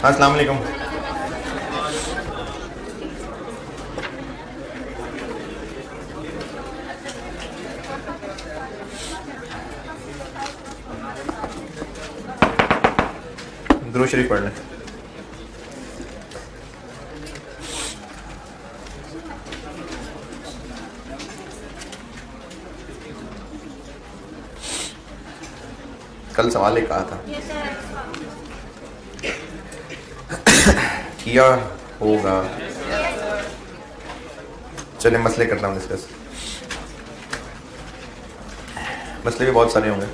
अस्सलाम वालेकुम। दुरूद शरीफ पढ़ लें। कल सवाल एक कहा था किया होगा। चले मसले करना हूँ डिस्कस। मसले भी बहुत सारे होंगे।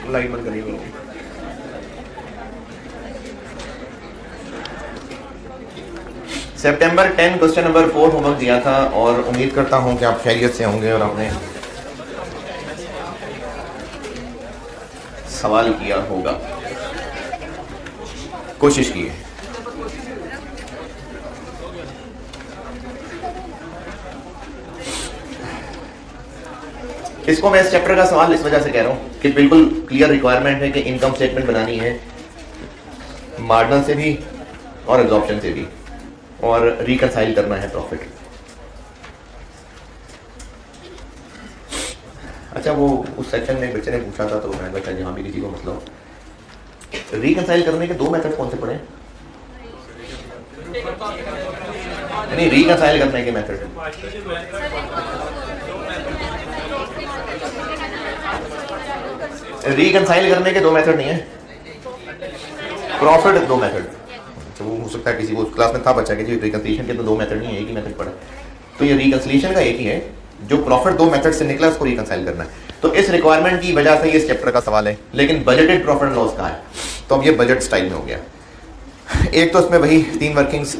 लाइट बंद करिए। सितंबर 10 क्वेश्चन नंबर 4 होमवर्क दिया था और उम्मीद करता हूं कि आप खैरियत से होंगे और आपने सवाल किया होगा, कोशिश की है। इसको मैं इस चैप्टर का सवाल इस वजह से कह रहा हूं कि बिल्कुल क्लियर रिक्वायरमेंट है कि इनकम स्टेटमेंट बनानी है मार्जिनल से भी और एब्जॉर्प्शन से भी, और रिकंसाइल करना है प्रॉफिट। अच्छा, वो उस सेक्शन में बच्चे ने पूछा था तो मैंने कहा जहां भी किसी को मसला हो, रिकंसाइल करने के दो मेथड कौन से पढ़े? नहीं, रिकंसाइल करने के मेथड रिकंसाइल करने के दो मेथड नहीं है, प्रॉफिट दो मेथड। तो वो हो सकता है किसी को क्लास में था बच्चा कि जी रिकंसिलिएशन के तो दो मेथड नहीं है, एक ही मेथड पढ़ा। तो ये रिकंसिलिएशन का एक ही है, जो प्रॉफिट दो मेथड से निकला उसको रिकंसाइल करना है। तो इस रिक्वायरमेंट की वजह से ये इस चैप्टर का सवाल है। लेकिन बजटेड प्रॉफिट एंड लॉस का है, तो अब ये बजट स्टाइल में हो गया। एक तो इसमें वही 3 वर्किंग्स,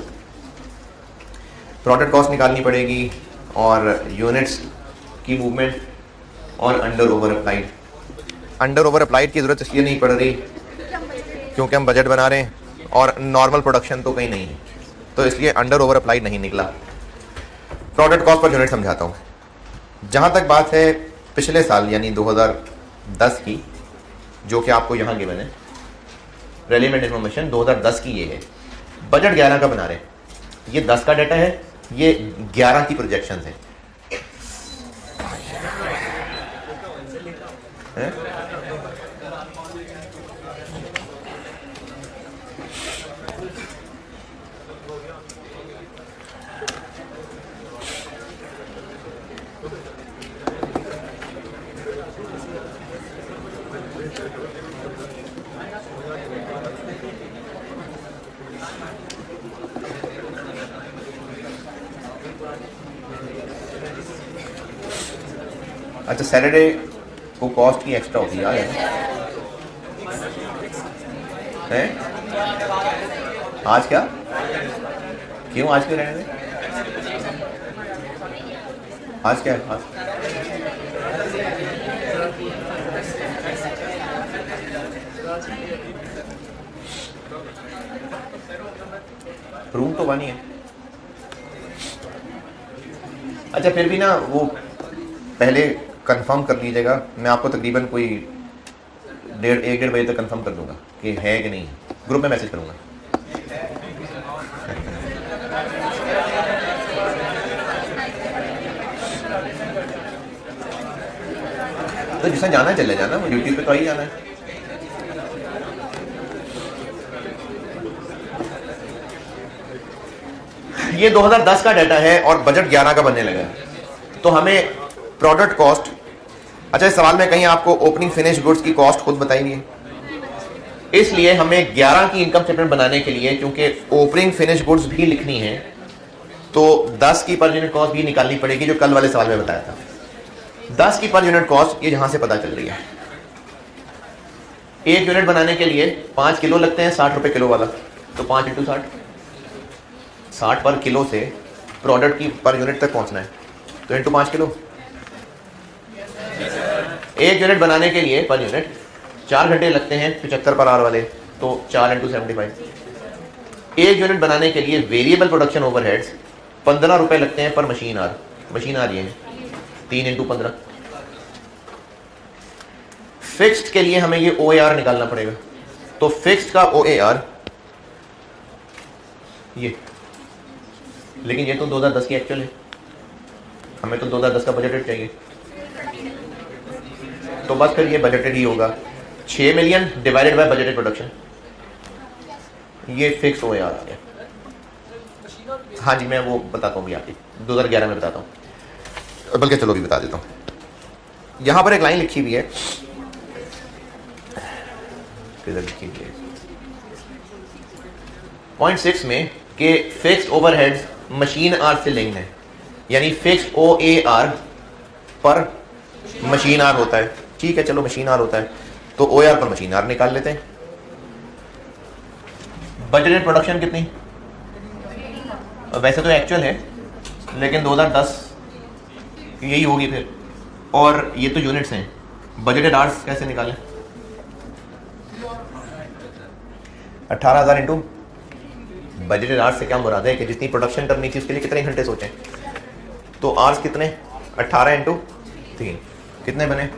प्रोडक्ट कॉस्ट निकालनी पड़ेगी और यूनिट्स की मूवमेंट और under over applied. Under over applied की जरूरत इसलिए नहीं पड़ रही क्योंकि हम बजट बना रहे हैं और नॉर्मल प्रोडक्शन तो कहीं नहीं है, तो इसलिए अंडर ओवर अप्लाइड नहीं निकला। प्रोडक्ट कॉस्ट पर यूनिट समझाता हूँ। जहाँ तक बात है पिछले साल यानी 2010 की, जो कि आपको यहाँ गिवन है रेलिवेंट इन्फॉर्मेशन 2010 की, ये है बजट 11 का बना रहे हैं। ये 10 का डाटा है, ये 11 की प्रोजेक्शन है। अच्छा, सैटरडे को कॉस्ट की एक्स्ट्रा होती है आज क्या? क्यों आज क्यों रहने दें? आज क्या है? आज रूम तो बनी है। अच्छा, फिर भी ना वो पहले कंफर्म कर लीजिएगा। मैं आपको तकरीबन कोई एक डेढ़ बजे तक कंफर्म कर दूंगा कि है कि नहीं, ग्रुप में मैसेज करूंगा। तो जिसने जाना है चले जाना, ड्यूटी पे तो ही जाना है। ये 2010 का डाटा है और बजट 11 का बनने लगा है। तो हमें प्रोडक्ट कॉस्ट, अच्छा इस सवाल में कहीं आपको ओपनिंग फिनिश गुड्स की कॉस्ट खुद बताई नहीं है, इसलिए हमें 11 की इनकम स्टेटमेंट बनाने के लिए क्योंकि ओपनिंग फिनिश गुड्स भी लिखनी है तो 10 की पर यूनिट कॉस्ट भी निकालनी पड़ेगी, जो कल वाले सवाल में बताया था। 10 की पर यूनिट कॉस्ट ये यहां से पता चल रही है। एक यूनिट बनाने के लिए 5 किलो लगते हैं, 60 रुपए किलो वाला, तो 5 × 60, 60 पर किलो से प्रोडक्ट की पर यूनिट तक पहुंचना है, तो इंटू 5 किलो। एक यूनिट बनाने के लिए पर यूनिट 4 घंटे लगते हैं 75 पर आवर वाले, तो 4 × 75। एक यूनिट बनाने के लिए वेरिएबल प्रोडक्शन ओवरहेड्स 15 रुपए लगते हैं पर मशीन आर, मशीन आर ये है 3 × 15। फिक्स्ड के लिए हमें ये OAR निकालना पड़ेगा, तो फिक्स्ड का OAR ये, लेकिन ये तो 2010 की एक्चुअल है, हमें तो 2010 का बजटेड चाहिए, तो बस फिर ये बजटेड ही होगा। 6 million divided by budgeted production, ये फिक्स OAR आ गया। हाँ जी, मैं वो बताता हूँ भी आपकी 2011 में बताता हूँ, बल्कि चलो भी बता देता हूँ। यहां पर एक लाइन लिखी हुई है, किधर लिखी हुई है, पॉइंट 6 में कि फिक्स्ड ओवरहेड्स मशीन आर से लिंक्ड है, यानी फिक्स्ड OAR पर मशीन आर होता है। ठीक है, चलो मशीन आर होता है तो OAR पर मशीन आर निकाल लेते हैं। बजटेड प्रोडक्शन कितनी, वैसे तो एक्चुअल है लेकिन 2010 यही होगी फिर, और ये तो यूनिट्स हैं, बजटेड आवर्स कैसे निकालें, 18,000 इंटू बजटेड आवर्स से क्या मुराद है कि जितनी प्रोडक्शन करनी थी उसके लिए कितने घंटे सोचें, तो आवर्स कितने, 18 × 3 कितने बने,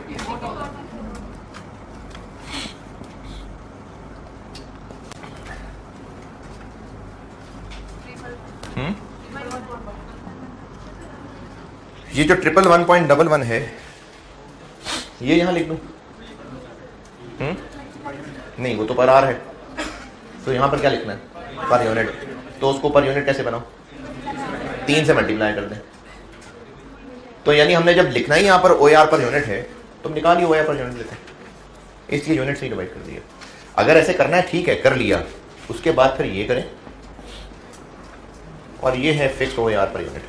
ये जो 111.11 है ये यहां लिख दूं, नहीं वो तो पर आर है, तो यहां पर क्या लिखना है, पर यूनिट, तो उसको पर यूनिट कैसे बनाओ, 3 से मल्टीप्लाई कर दें। तो यानी हमने जब लिखना ही यहां पर OAR पर यूनिट है तो निकालिए OAR पर यूनिट लेते हैं, इसलिए यूनिट से ही डिवाइड कर दिया। अगर ऐसे करना है ठीक है, कर लिया, उसके बाद फिर ये करें, और ये है फिक्स्ड OAR पर यूनिट,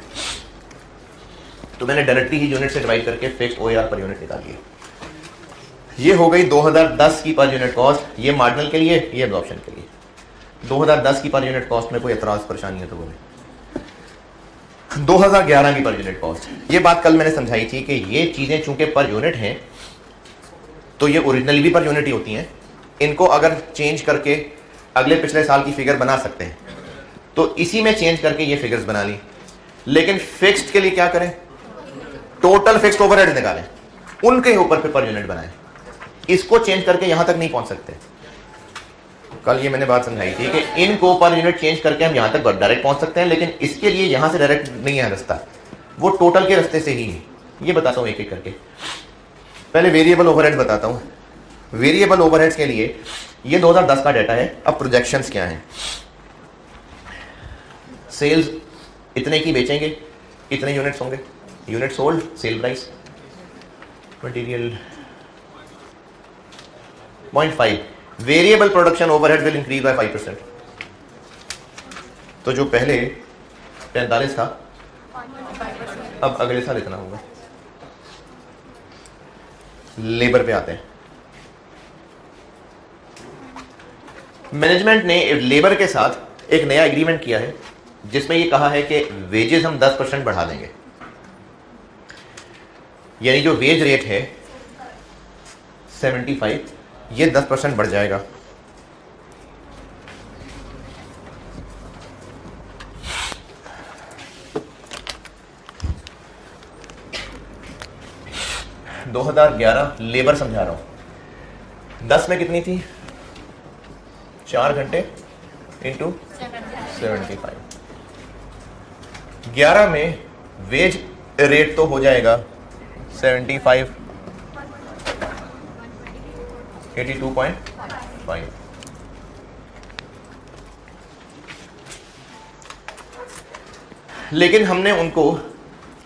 तो मैंने डायरेक्टली ही यूनिट से डिवाइड करके फिक्स्ड OAR पर यूनिट निकाल लिया। ये हो गई 2010 की पर यूनिट कॉस्ट, ये मार्जिनल के लिए, ये एब्जॉर्प्शन के लिए। 2010 की पर यूनिट कॉस्ट में कोई एतराज परेशानी है तो बोले। 2011 की पर यूनिट कॉस्ट, ये बात कल मैंने समझाई थी कि ये चीजें चूंकि पर यूनिट हैं तो ये ओरिजिनली भी पर यूनिट ही होती हैं, इनको अगर चेंज करके अगले पिछले साल की फिगर बना सकते हैं, तो इसी में चेंज करके ये फिगर्स बना ली। लेकिन फिक्स्ड के लिए क्या करें, टोटल फिक्स्ड ओवरहेड निकालें, उनके ऊपर पर यूनिट बनाएं, इसको चेंज करके यहां तक नहीं पहुंच सकते। कल ये मैंने बात समझाई थी कि इनको पर यूनिट चेंज करके हम यहां तक डायरेक्ट पहुंच सकते हैं, लेकिन इसके लिए यहां से डायरेक्ट नहीं है रास्ता, वो टोटल के रास्ते से ही है। ये बताता हूं एक एक करके। पहले वेरिएबल ओवरहेड्स बताता हूं। वेरिएबल ओवरहेड्स के लिए ये 2010 का डाटा है। अब प्रोजेक्शंस क्या हैं, सेल्स इतने की बेचेंगे, इतने यूनिट्स होंगे, unit sold, sale price, material. 0.5 variable production overhead will increase by 5%। तो जो पहले 45 था अब अगले साल इतना होगा। लेबर पे आते हैं। मैनेजमेंट ने लेबर के साथ एक नया एग्रीमेंट किया है जिसमें ये कहा है कि वेजेस हम 10% बढ़ा देंगे, यानी जो वेज रेट है 75, ये 10% बढ़ जाएगा। (2011) लेबर समझा रहा हूं। 10 में कितनी थी? 4 घंटे इंटू 75। 11 में वेज रेट तो हो जाएगा 75, 82.5। लेकिन हमने उनको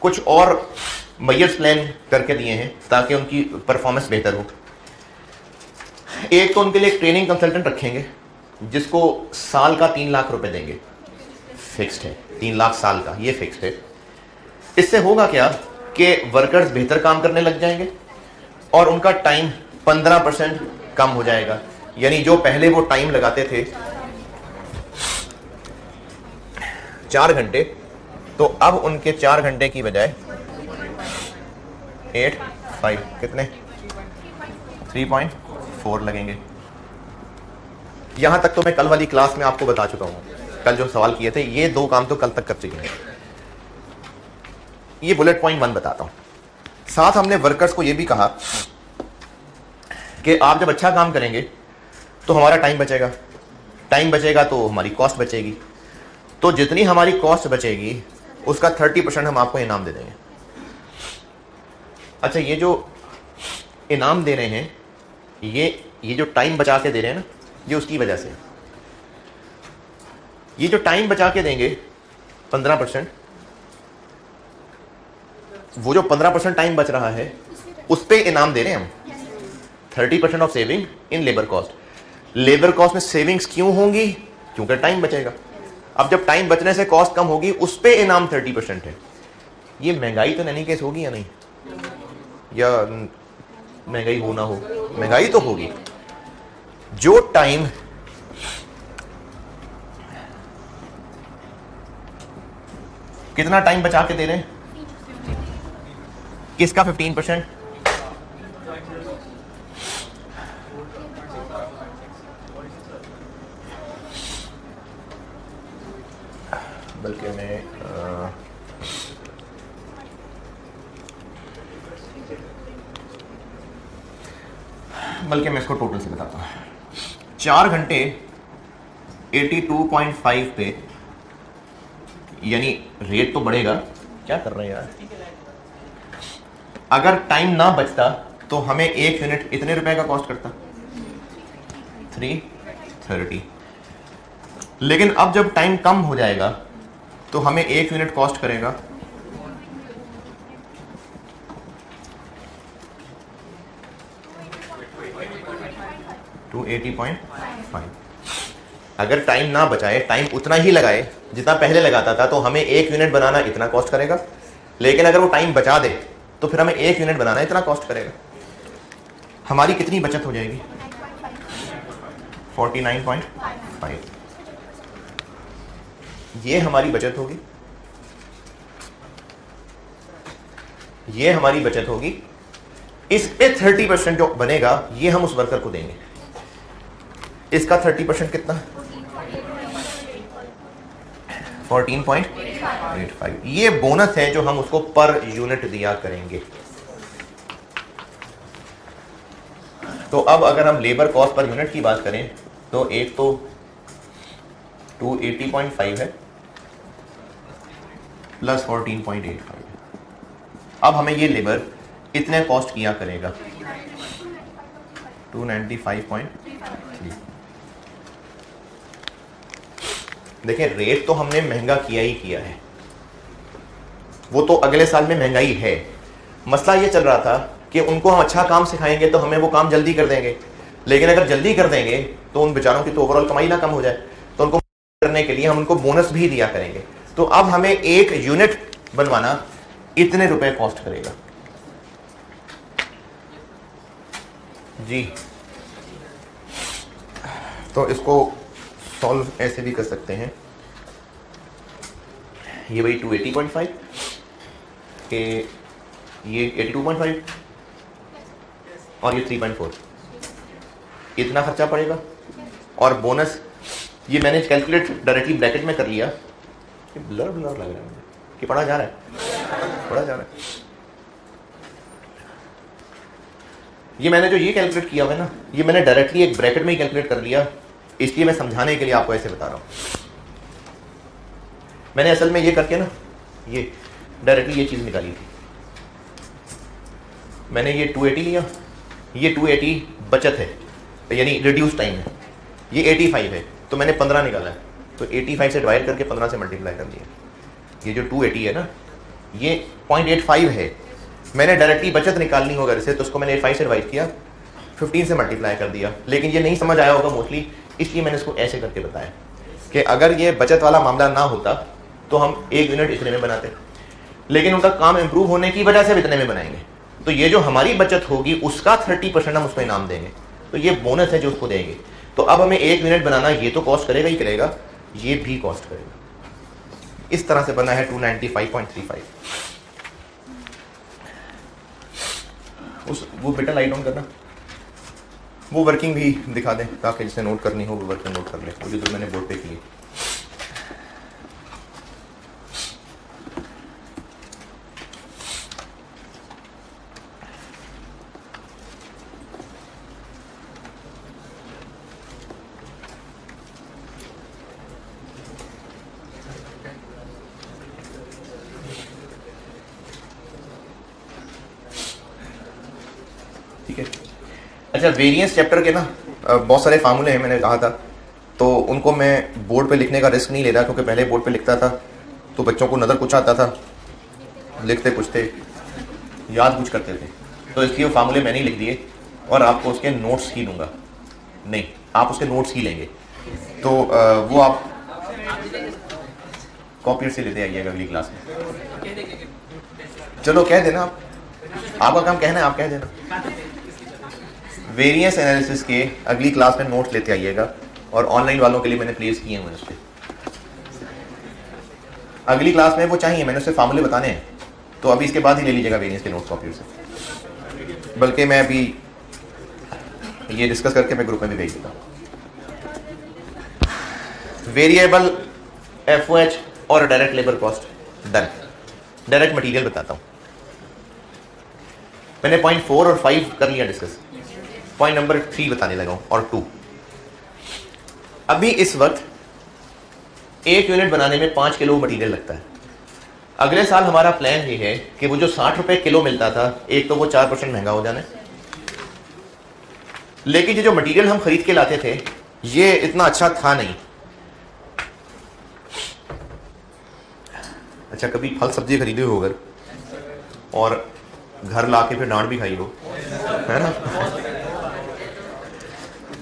कुछ और मेजर्स प्लान करके दिए हैं ताकि उनकी परफॉर्मेंस बेहतर हो। एक तो उनके लिए एक ट्रेनिंग कंसल्टेंट रखेंगे जिसको साल का 3 लाख रुपए देंगे, फिक्स्ड है 3 लाख साल का, ये फिक्स्ड है। इससे होगा क्या कि वर्कर्स बेहतर काम करने लग जाएंगे और उनका टाइम 15% कम हो जाएगा। यानी जो पहले वो टाइम लगाते थे 4 घंटे, तो अब उनके 4 घंटे की बजाय 8 कितने 3.4 लगेंगे। यहां तक तो मैं कल वाली क्लास में आपको बता चुका हूं। कल जो सवाल किए थे ये 2 काम तो कल तक कर चुके हैं। ये बुलेट पॉइंट 1 बताता हूं। साथ हमने वर्कर्स को ये भी कहा कि आप जब अच्छा काम करेंगे तो हमारा टाइम बचेगा, टाइम बचेगा तो हमारी कॉस्ट बचेगी, तो जितनी हमारी कॉस्ट बचेगी उसका 30% हम आपको इनाम दे देंगे। अच्छा, ये जो इनाम दे रहे हैं ये जो टाइम बचा के दे रहे हैं ना, ये उसकी वजह से। ये जो टाइम बचा के देंगे 15%, वो जो 15% टाइम बच रहा है उस पे इनाम दे रहे हैं हम 30% of saving in labour cost. Labour cost में सेविंग्स क्यों होंगी? क्योंकि टाइम बचेगा। अब जब टाइम बचने से कॉस्ट कम होगी उस पे इनाम 30% है। ये महंगाई तो नहीं केस होगी या नहीं? या महंगाई हो ना हो, महंगाई तो होगी। जो टाइम कितना टाइम बचा के दे रहे हैं? किसका 15%? बल्कि मैं इसको टोटल से बताता हूं। 4 घंटे 82.5 पे, यानी रेट तो बढ़ेगा। क्या कर रहे हैं यार? अगर टाइम ना बचता तो हमें 1 यूनिट इतने रुपए का कॉस्ट करता 330। लेकिन अब जब टाइम कम हो जाएगा तो हमें 1 यूनिट कॉस्ट करेगा 280.5। अगर टाइम ना बचाए, टाइम उतना ही लगाए जितना पहले लगाता था, तो हमें 1 यूनिट बनाना इतना कॉस्ट करेगा। लेकिन अगर वो टाइम बचा दे तो फिर हमें 1 यूनिट बनाना इतना कॉस्ट करेगा। हमारी कितनी बचत हो जाएगी? 49.5। ये हमारी बचत होगी, ये हमारी बचत होगी। इस पे 30% जो बनेगा ये हम उस वर्कर को देंगे। इसका 30% कितना? 14.85। ये बोनस है जो हम उसको पर यूनिट दिया करेंगे। तो अब अगर हम लेबर कॉस्ट पर यूनिट की बात करें तो एक तो 280.5 है प्लस 14.85 है। अब हमें ये लेबर इतने कॉस्ट किया करेगा 295.3। देखिए, रेट तो हमने महंगा किया ही किया है, वो तो अगले साल में महंगाई है। मसला ये चल रहा था कि उनको हम अच्छा काम सिखाएंगे तो हमें वो काम जल्दी कर देंगे, लेकिन अगर जल्दी कर देंगे तो उन बेचारों की तो ओवरऑल कमाई ना कम हो जाए। तो उनको करने के लिए हम उनको बोनस भी दिया करेंगे। तो अब हमें 1 यूनिट बनवाना इतने रुपए कॉस्ट करेगा जी। तो इसको सॉल्व ऐसे भी कर सकते हैं। ये भाई 280.5 के ये 82.5 और ये 3.4, इतना खर्चा पड़ेगा। और बोनस ये मैंने कैलकुलेट डायरेक्टली ब्रैकेट में कर लिया। ये ब्लर लग रहा है मुझे कि पढ़ा जा रहा है, पढ़ा जा रहा है। ये मैंने जो ये कैलकुलेट किया हुआ है ना, ये मैंने डायरेक्टली एक ब्रैकेट में ही कैलकुलेट कर लिया, इसलिए मैं समझाने के लिए आपको ऐसे बता रहा हूँ। मैंने असल में ये करके ना ये डायरेक्टली ये चीज़ निकाली थी। मैंने ये 280 लिया, ये 280 बचत है यानी रिड्यूस टाइम है, ये 85 है तो मैंने 15 निकाला है, तो 85 से डिवाइड करके 15 से मल्टीप्लाई कर दिया। ये जो 280 है ना ये 0.85 है, मैंने डायरेक्टली बचत निकालनी हो अगर से तो उसको मैंने 85 से डिवाइड किया, 15 से मल्टीप्लाई कर दिया। लेकिन ये नहीं समझ आया होगा मोस्टली, इसलिए मैंने इसको ऐसे करके बताया कि अगर ये बचत वाला मामला ना होता तो हम 1 यूनिट इतने में बनाते, लेकिन उनका काम इंप्रूव होने की वजह से इतने में बनाएंगे, तो ये जो हमारी बचत होगी उसका 30% हम उसको इनाम देंगे, तो ये बोनस है जो उसको देंगे। तो अब हमें 1 यूनिट बनाना ये तो कॉस्ट करेगा ही करेगा, ये भी कॉस्ट करेगा। इस तरह से बना है 295.35। उस वो बेटा लाइट ऑन करना, वो वर्किंग भी दिखा दें ताकि जिसे नोट करनी हो वो वर्किंग नोट कर ले, वो जो मैंने बोर्ड पे की। ठीक है, अच्छा वेरिएंस चैप्टर के ना बहुत सारे फार्मूले हैं, मैंने कहा था, तो उनको मैं बोर्ड पे लिखने का रिस्क नहीं ले रहा, क्योंकि पहले बोर्ड पे लिखता था तो बच्चों को नज़र कुछ आता था, लिखते कुछ थे, याद कुछ करते थे, तो इसलिए वो फार्मूले मैंने ही लिख दिए और आपको उसके नोट्स ही दूंगा। नहीं, आप उसके नोट्स ही लेंगे, तो वो आप कॉपी से लेते आइएगा अगली क्लास में। चलो कह देना, आपका काम कहना है, आप कह देना। वेरिएंस एनालिसिस के अगली क्लास में नोट्स लेते आइएगा, और ऑनलाइन वालों के लिए मैंने प्लेस किए हुए हैं उसके। अगली क्लास में वो चाहिए, मैंने उससे फार्मूले बताने हैं, तो अभी इसके बाद ही ले लीजिएगा वेरिएंस के नोट्स कॉपी से। बल्कि मैं अभी ये डिस्कस करके मैं ग्रुप में भी भेज देता हूँ। वेरिएबल एफओएच और direct labour cost done. Direct material बताता हूँ। मैंने पॉइंट 4 और 5 कर लिया डिस्कस, पॉइंट नंबर 3 बताने लगा हूं और 2। अभी इस वक्त 1 यूनिट बनाने में 5 किलो मटेरियल लगता है। अगले साल हमारा प्लान ये है कि वो जो 60 रुपए किलो मिलता था, एक तो वो 4% महंगा हो जाना है, लेकिन ये जो मटेरियल हम खरीद के लाते थे ये इतना अच्छा था नहीं। अच्छा, कभी फल सब्जी खरीदे हो अगर और घर लाके फिर डांट भी खाई हो, है ना,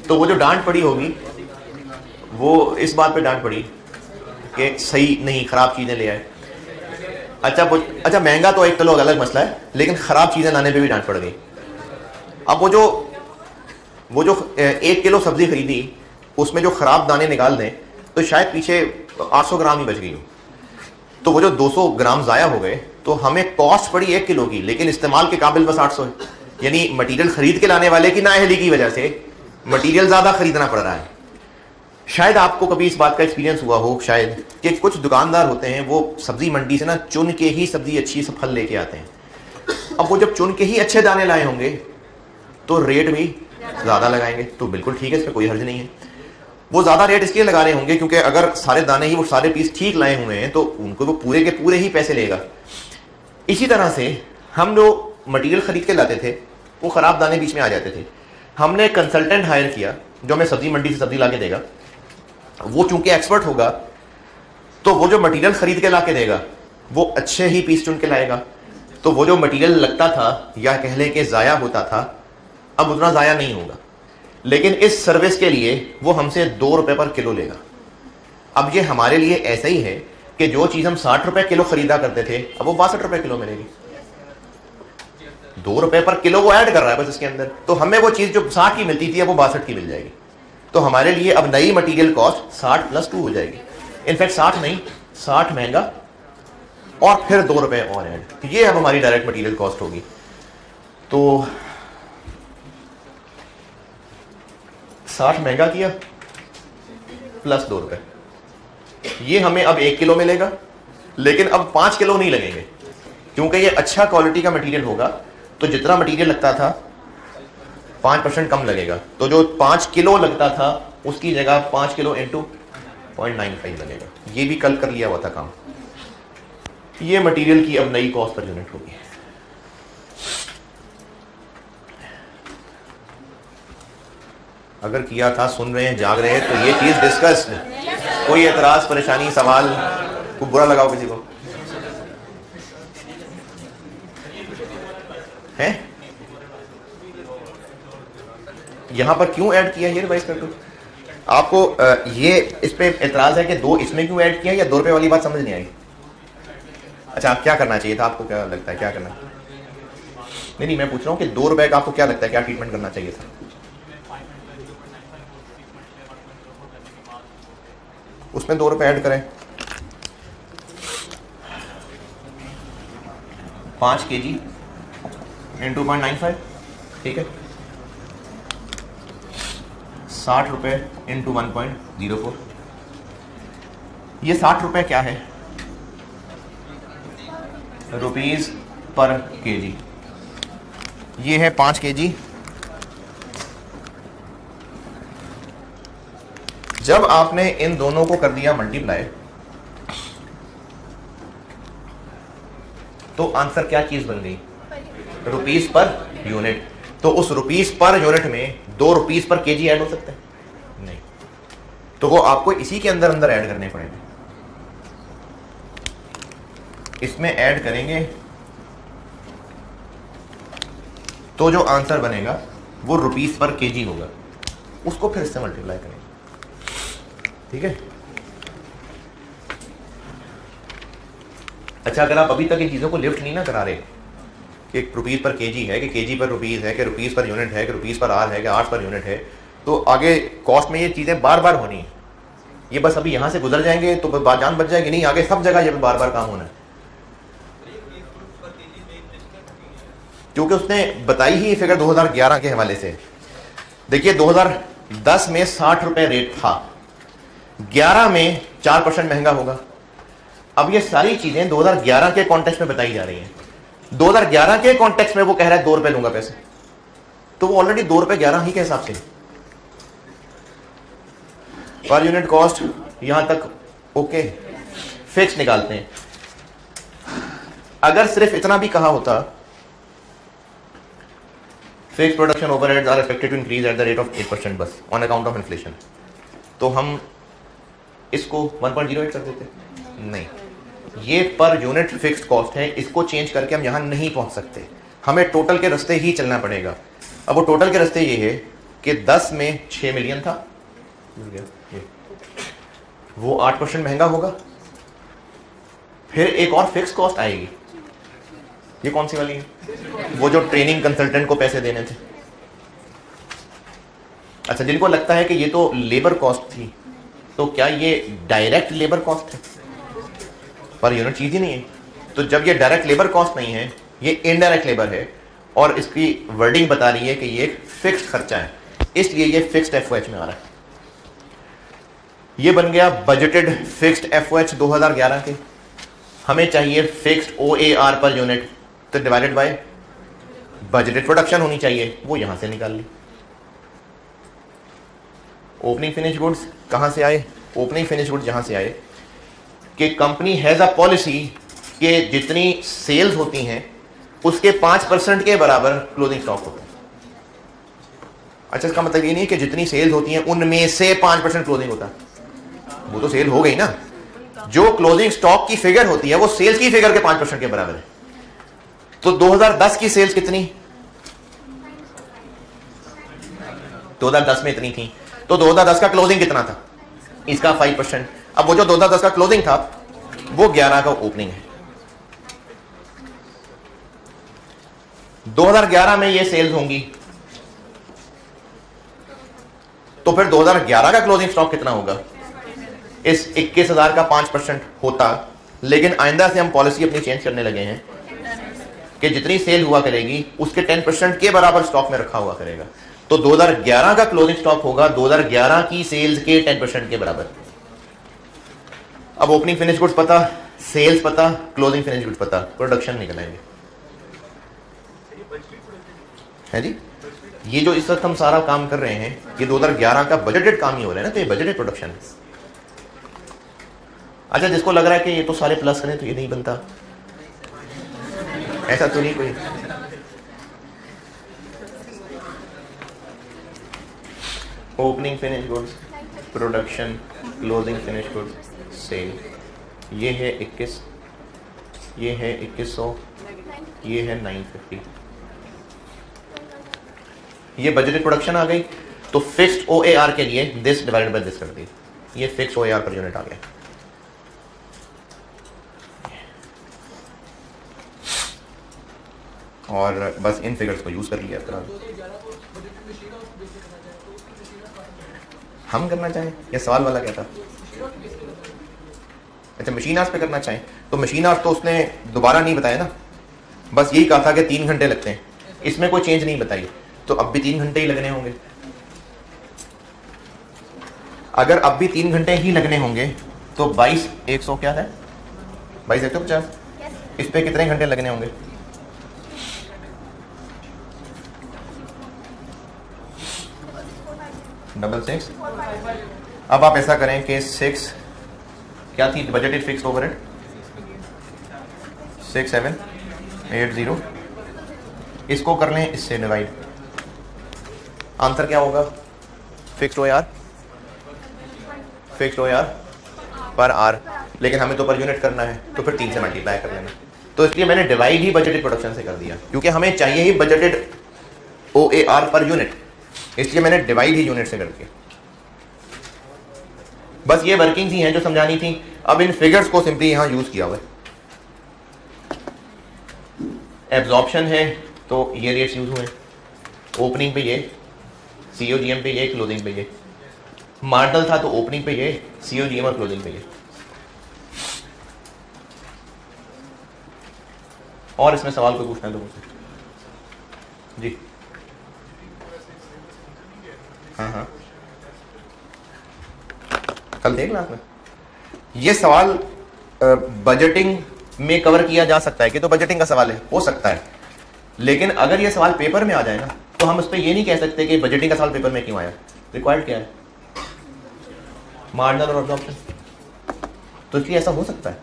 तो वो जो डांट पड़ी होगी वो इस बात पे डांट पड़ी कि सही नहीं, खराब चीजें ले आए। अच्छा महंगा तो एक किलो अलग मसला है, लेकिन खराब चीजें लाने पे भी डांट पड़ गई। अब वो जो 1 किलो सब्जी खरीदी उसमें जो खराब दाने निकाल दें तो शायद पीछे 800 ग्राम ही बच गई हो, तो वो जो 200 ग्राम जाया हो गए, तो हमें कॉस्ट पड़ी 1 किलो की, लेकिन इस्तेमाल के काबिल बस 800 है। यानी मटेरियल खरीद के लाने वाले की नाअहली की वजह से मटेरियल ज्यादा खरीदना पड़ रहा है। शायद आपको कभी इस बात का एक्सपीरियंस हुआ हो शायद, कि कुछ दुकानदार होते हैं वो सब्जी मंडी से ना चुन के ही सब्जी अच्छी से फल लेके आते हैं। अब वो जब चुन के ही अच्छे दाने लाए होंगे तो रेट भी ज्यादा लगाएंगे, तो बिल्कुल ठीक है, इसमें कोई हर्ज नहीं है। वो ज्यादा रेट इसलिए लगा रहे होंगे क्योंकि अगर सारे दाने ही वो सारे पीस ठीक लाए हुए हैं तो उनको वो पूरे के पूरे ही पैसे लेगा। इसी तरह से हम जो मटेरियल खरीद के लाते थे वो खराब दाने बीच में आ जाते थे। हमने कंसल्टेंट हायर किया जो हमें सब्जी मंडी से सब्जी ला के देगा, वो चूंकि एक्सपर्ट होगा तो वो जो मटेरियल खरीद के ला के देगा वो अच्छे ही पीस चुन के लाएगा, तो वो जो मटेरियल लगता था या कह लें कि ज़ाया होता था अब उतना ज़ाया नहीं होगा, लेकिन इस सर्विस के लिए वो हमसे 2 रुपए पर किलो लेगा। अब ये हमारे लिए ऐसा ही है कि जो चीज़ हम 60 रुपए किलो खरीदा करते थे अब वो 62 रुपए किलो मिलेगी। 2 रुपए पर किलो वो ऐड कर रहा है बस इसके अंदर, तो हमें वो चीज़ जो 60 की मिलती थी अब वो 62 की मिल जाएगी। तो हमारे लिए अब नई मटेरियल कॉस्ट 60 + 2 हो जाएगी। इनफैक्ट 60 नहीं, 60 महंगा और फिर 2 रुपए और ऐड, तो ये अब हमारी डायरेक्ट मटेरियल कॉस्ट होगी। तो 60 महंगा किया प्लस 2 रुपए, ये हमें अब 1 किलो मिलेगा, लेकिन अब 5 किलो नहीं लगेंगे क्योंकि ये अच्छा क्वालिटी का मटेरियल होगा। तो जितना मटेरियल लगता था 5% कम लगेगा, तो जो 5 किलो लगता था उसकी जगह 5 किलो इंटू 0.95 लगेगा। ये भी कल कर लिया हुआ था काम। ये मटेरियल की अब नई कॉस्ट पर यूनिट होगी। अगर किया था, सुन रहे हैं, जाग रहे हैं, तो ये चीज डिस्कस्ड। कोई एतराज, परेशानी, सवाल, कोई बुरा लगाओ किसी को है? यहां पर क्यों ऐड किया ये रिवाइज कर दो आपको। ये इस पे एतराज है कि 2 इसमें क्यों ऐड किया, या 2 रुपए वाली बात समझ नहीं आई? अच्छा, आप क्या करना चाहिए था? आपको क्या लगता है क्या करना? नहीं, मैं पूछ रहा हूँ कि 2 रुपए का आपको क्या लगता है, क्या ट्रीटमेंट करना चाहिए था? उसमें 2 रुपए ऐड करें। 5 kg इंटू 0.95, ठीक है। 60 रुपए इंटू 1.04। ये 60 रुपए क्या है? Rupees per KG. ये है 5 kg। जब आपने इन दोनों को कर दिया मल्टीप्लाई, तो आंसर क्या चीज बन गई? Rupees per unit. तो उस रुपीस पर यूनिट में 2 रुपीस पर केजी ऐड हो सकते हैं? नहीं, तो वो आपको इसी के अंदर अंदर ऐड करने पड़ेंगे। इसमें ऐड करेंगे तो जो आंसर बनेगा वो रुपीस पर केजी होगा, उसको फिर इससे मल्टीप्लाई करेंगे, ठीक है। अच्छा, अगर आप अभी तक इन चीजों को लिफ्ट नहीं ना करा रहे कि रुपीस पर केजी है, कि केजी पर रुपीस है, कि रुपीस पर यूनिट है, कि रुपीस पर आर है, कि आर पर यूनिट है, तो आगे कॉस्ट में ये चीजें बार बार होनी है। ये बस अभी यहां से गुजर जाएंगे तो जान बच जाएगी, नहीं आगे सब जगह ये बार बार काम होना है। क्योंकि उसने बताई ही फिगर 2011 के हवाले से। देखिए 2010 में 60 रुपए रेट था, 11 में 4% महंगा होगा। अब ये सारी चीजें 2011 के कॉन्टेक्स्ट में बताई जा रही हैं। 2011 के कॉन्टेक्स्ट में वो कह रहा है 2 रुपए दूंगा पैसे, तो वो ऑलरेडी 2 रुपए 11 ही के हिसाब से। पर यूनिट कॉस्ट यहां तक ओके, फिक्स निकालते हैं। अगर सिर्फ इतना भी कहा होता, fix production overheads are expected to increase at the rate of 8% based on account of inflation, तो हम इसको 1.08 कर देते। नहीं, ये पर यूनिट फिक्स्ड कॉस्ट है, इसको चेंज करके हम यहां नहीं पहुंच सकते, हमें टोटल के रास्ते ही चलना पड़ेगा। अब वो टोटल के रास्ते ये है कि 10 में 6 मिलियन था, वो 8% महंगा होगा। फिर एक और फिक्स कॉस्ट आएगी, ये कौन सी वाली है? वो जो ट्रेनिंग कंसल्टेंट को पैसे देने थे। अच्छा, जिनको लगता है कि ये तो लेबर कॉस्ट थी, तो क्या ये डायरेक्ट लेबर कॉस्ट है? पर यूनिट चीज ही नहीं है। तो जब ये डायरेक्ट लेबर कॉस्ट नहीं है, ये इनडायरेक्ट लेबर है, और इसकी वर्डिंग बता रही है कि ये एक फिक्स्ड खर्चा है, इसलिए ये फिक्स्ड एफओएच में आ रहा है। ये बन गया बजटेड फिक्स्ड एफओएच 2011 के। हमें चाहिए फिक्स्ड ओएआर पर यूनिट, तो डिवाइडेड बाय बजटेड प्रोडक्शन होनी चाहिए, वो यहां से निकाल ली। ओपनिंग फिनिश गुड्स कहां से आए? ओपनिंग फिनिश गुड्स यहां से आए कि कंपनी हैज अ पॉलिसी कि जितनी सेल्स होती हैं उसके 5% के बराबर क्लोजिंग स्टॉक होता है। अच्छा, इसका मतलब ये नहीं कि जितनी सेल्स होती हैं उनमें से 5% क्लोजिंग होता है, वो तो सेल हो गई ना। जो क्लोजिंग स्टॉक की फिगर होती है वो सेल्स की फिगर के 5% के बराबर है। तो 2010 की सेल्स कितनी? 2010 में इतनी थी, तो 2010 का क्लोजिंग कितना था? इसका 5%। अब वो जो 2010 का क्लोजिंग था वो 11 का ओपनिंग है। 2011 में ये सेल्स होंगी, तो फिर 2011 का क्लोजिंग स्टॉक कितना होगा? इस 21,000 का 5% होता, लेकिन आइंदा से हम पॉलिसी अपनी चेंज करने लगे हैं कि जितनी सेल हुआ करेगी उसके 10% के बराबर स्टॉक में रखा हुआ करेगा। तो 2011 का क्लोजिंग स्टॉक होगा 2011 की सेल्स के 10% के बराबर। अब ओपनिंग फिनिश गुड्स पता, सेल्स पता, क्लोजिंग फिनिश गुड्स पता, प्रोडक्शन निकल आएंगे, है जी। ये जो इस वक्त हम सारा काम कर रहे हैं ये 2011 का बजटेड काम ही हो रहा है ना, तो ये बजटेड प्रोडक्शन है। अच्छा, जिसको लग रहा है कि ये तो सारे प्लस करें तो ये नहीं बनता, ऐसा तो नहीं कोई। Opening finish goods, production, closing finish goods, sale, ये है 21, ये है 2100, ये है 950। ये बजटेड प्रोडक्शन आ गई। तो फिक्स्ड OAR के लिए दिस डिवाइडेड बाय दिस कर दी, ये फिक्स्ड OAR पर यूनिट आ गया। और बस इन फिगर्स को यूज कर लिया फिलहाल। हम करना चाहें, ये सवाल वाला क्या था? अच्छा, मशीन आर्स पे करना चाहें तो मशीन आर्स तो उसने दोबारा नहीं बताया ना, बस यही कहा था कि 3 घंटे लगते हैं, इसमें कोई चेंज नहीं बताई, तो अब भी 3 घंटे ही लगने होंगे। अगर अब भी 3 घंटे ही लगने होंगे तो 22,100 क्या है, 22,150, इस पे कितने घंटे लगने होंगे? डबल 6। अब आप ऐसा करें कि 6 क्या थी बजटेड फिक्स्ड ओवरहेड, 6780, इसको कर लें इससे डिवाइड, आंसर क्या होगा? फिक्स्ड OAR पर आर, लेकिन हमें तो पर यूनिट करना है तो फिर 3 से मल्टीप्लाई कर लेना। तो इसलिए मैंने डिवाइड ही बजटेड प्रोडक्शन से कर दिया, क्योंकि हमें चाहिए ही बजटेड OAR पर यूनिट, इसलिए मैंने डिवाइड ही यूनिट से करके। बस ये वर्किंग्स ही हैं जो समझानी थी। अब इन फिगर्स को सिंपली यहां यूज किया हुआ है। एब्जॉर्प्शन है तो ये रेट्स यूज हुए, ओपनिंग पे ये, COGM पे ये, क्लोजिंग पे ये। मार्जिनल था तो ओपनिंग पे ये, COGM और क्लोजिंग पे ये। और इसमें सवाल कोई पूछना है लोगों से? जी हाँ, कल थे क्लास में। ये सवाल बजटिंग में कवर किया जा सकता है कि तो बजटिंग का सवाल है, हो सकता है, लेकिन अगर ये सवाल पेपर में आ जाए ना तो हम उस पर ये नहीं कह सकते कि बजटिंग का सवाल पेपर में क्यों आया। रिक्वायर्ड क्या है? मार्जिनल और अब्जॉर्प्शन, तो इसलिए ऐसा हो सकता है।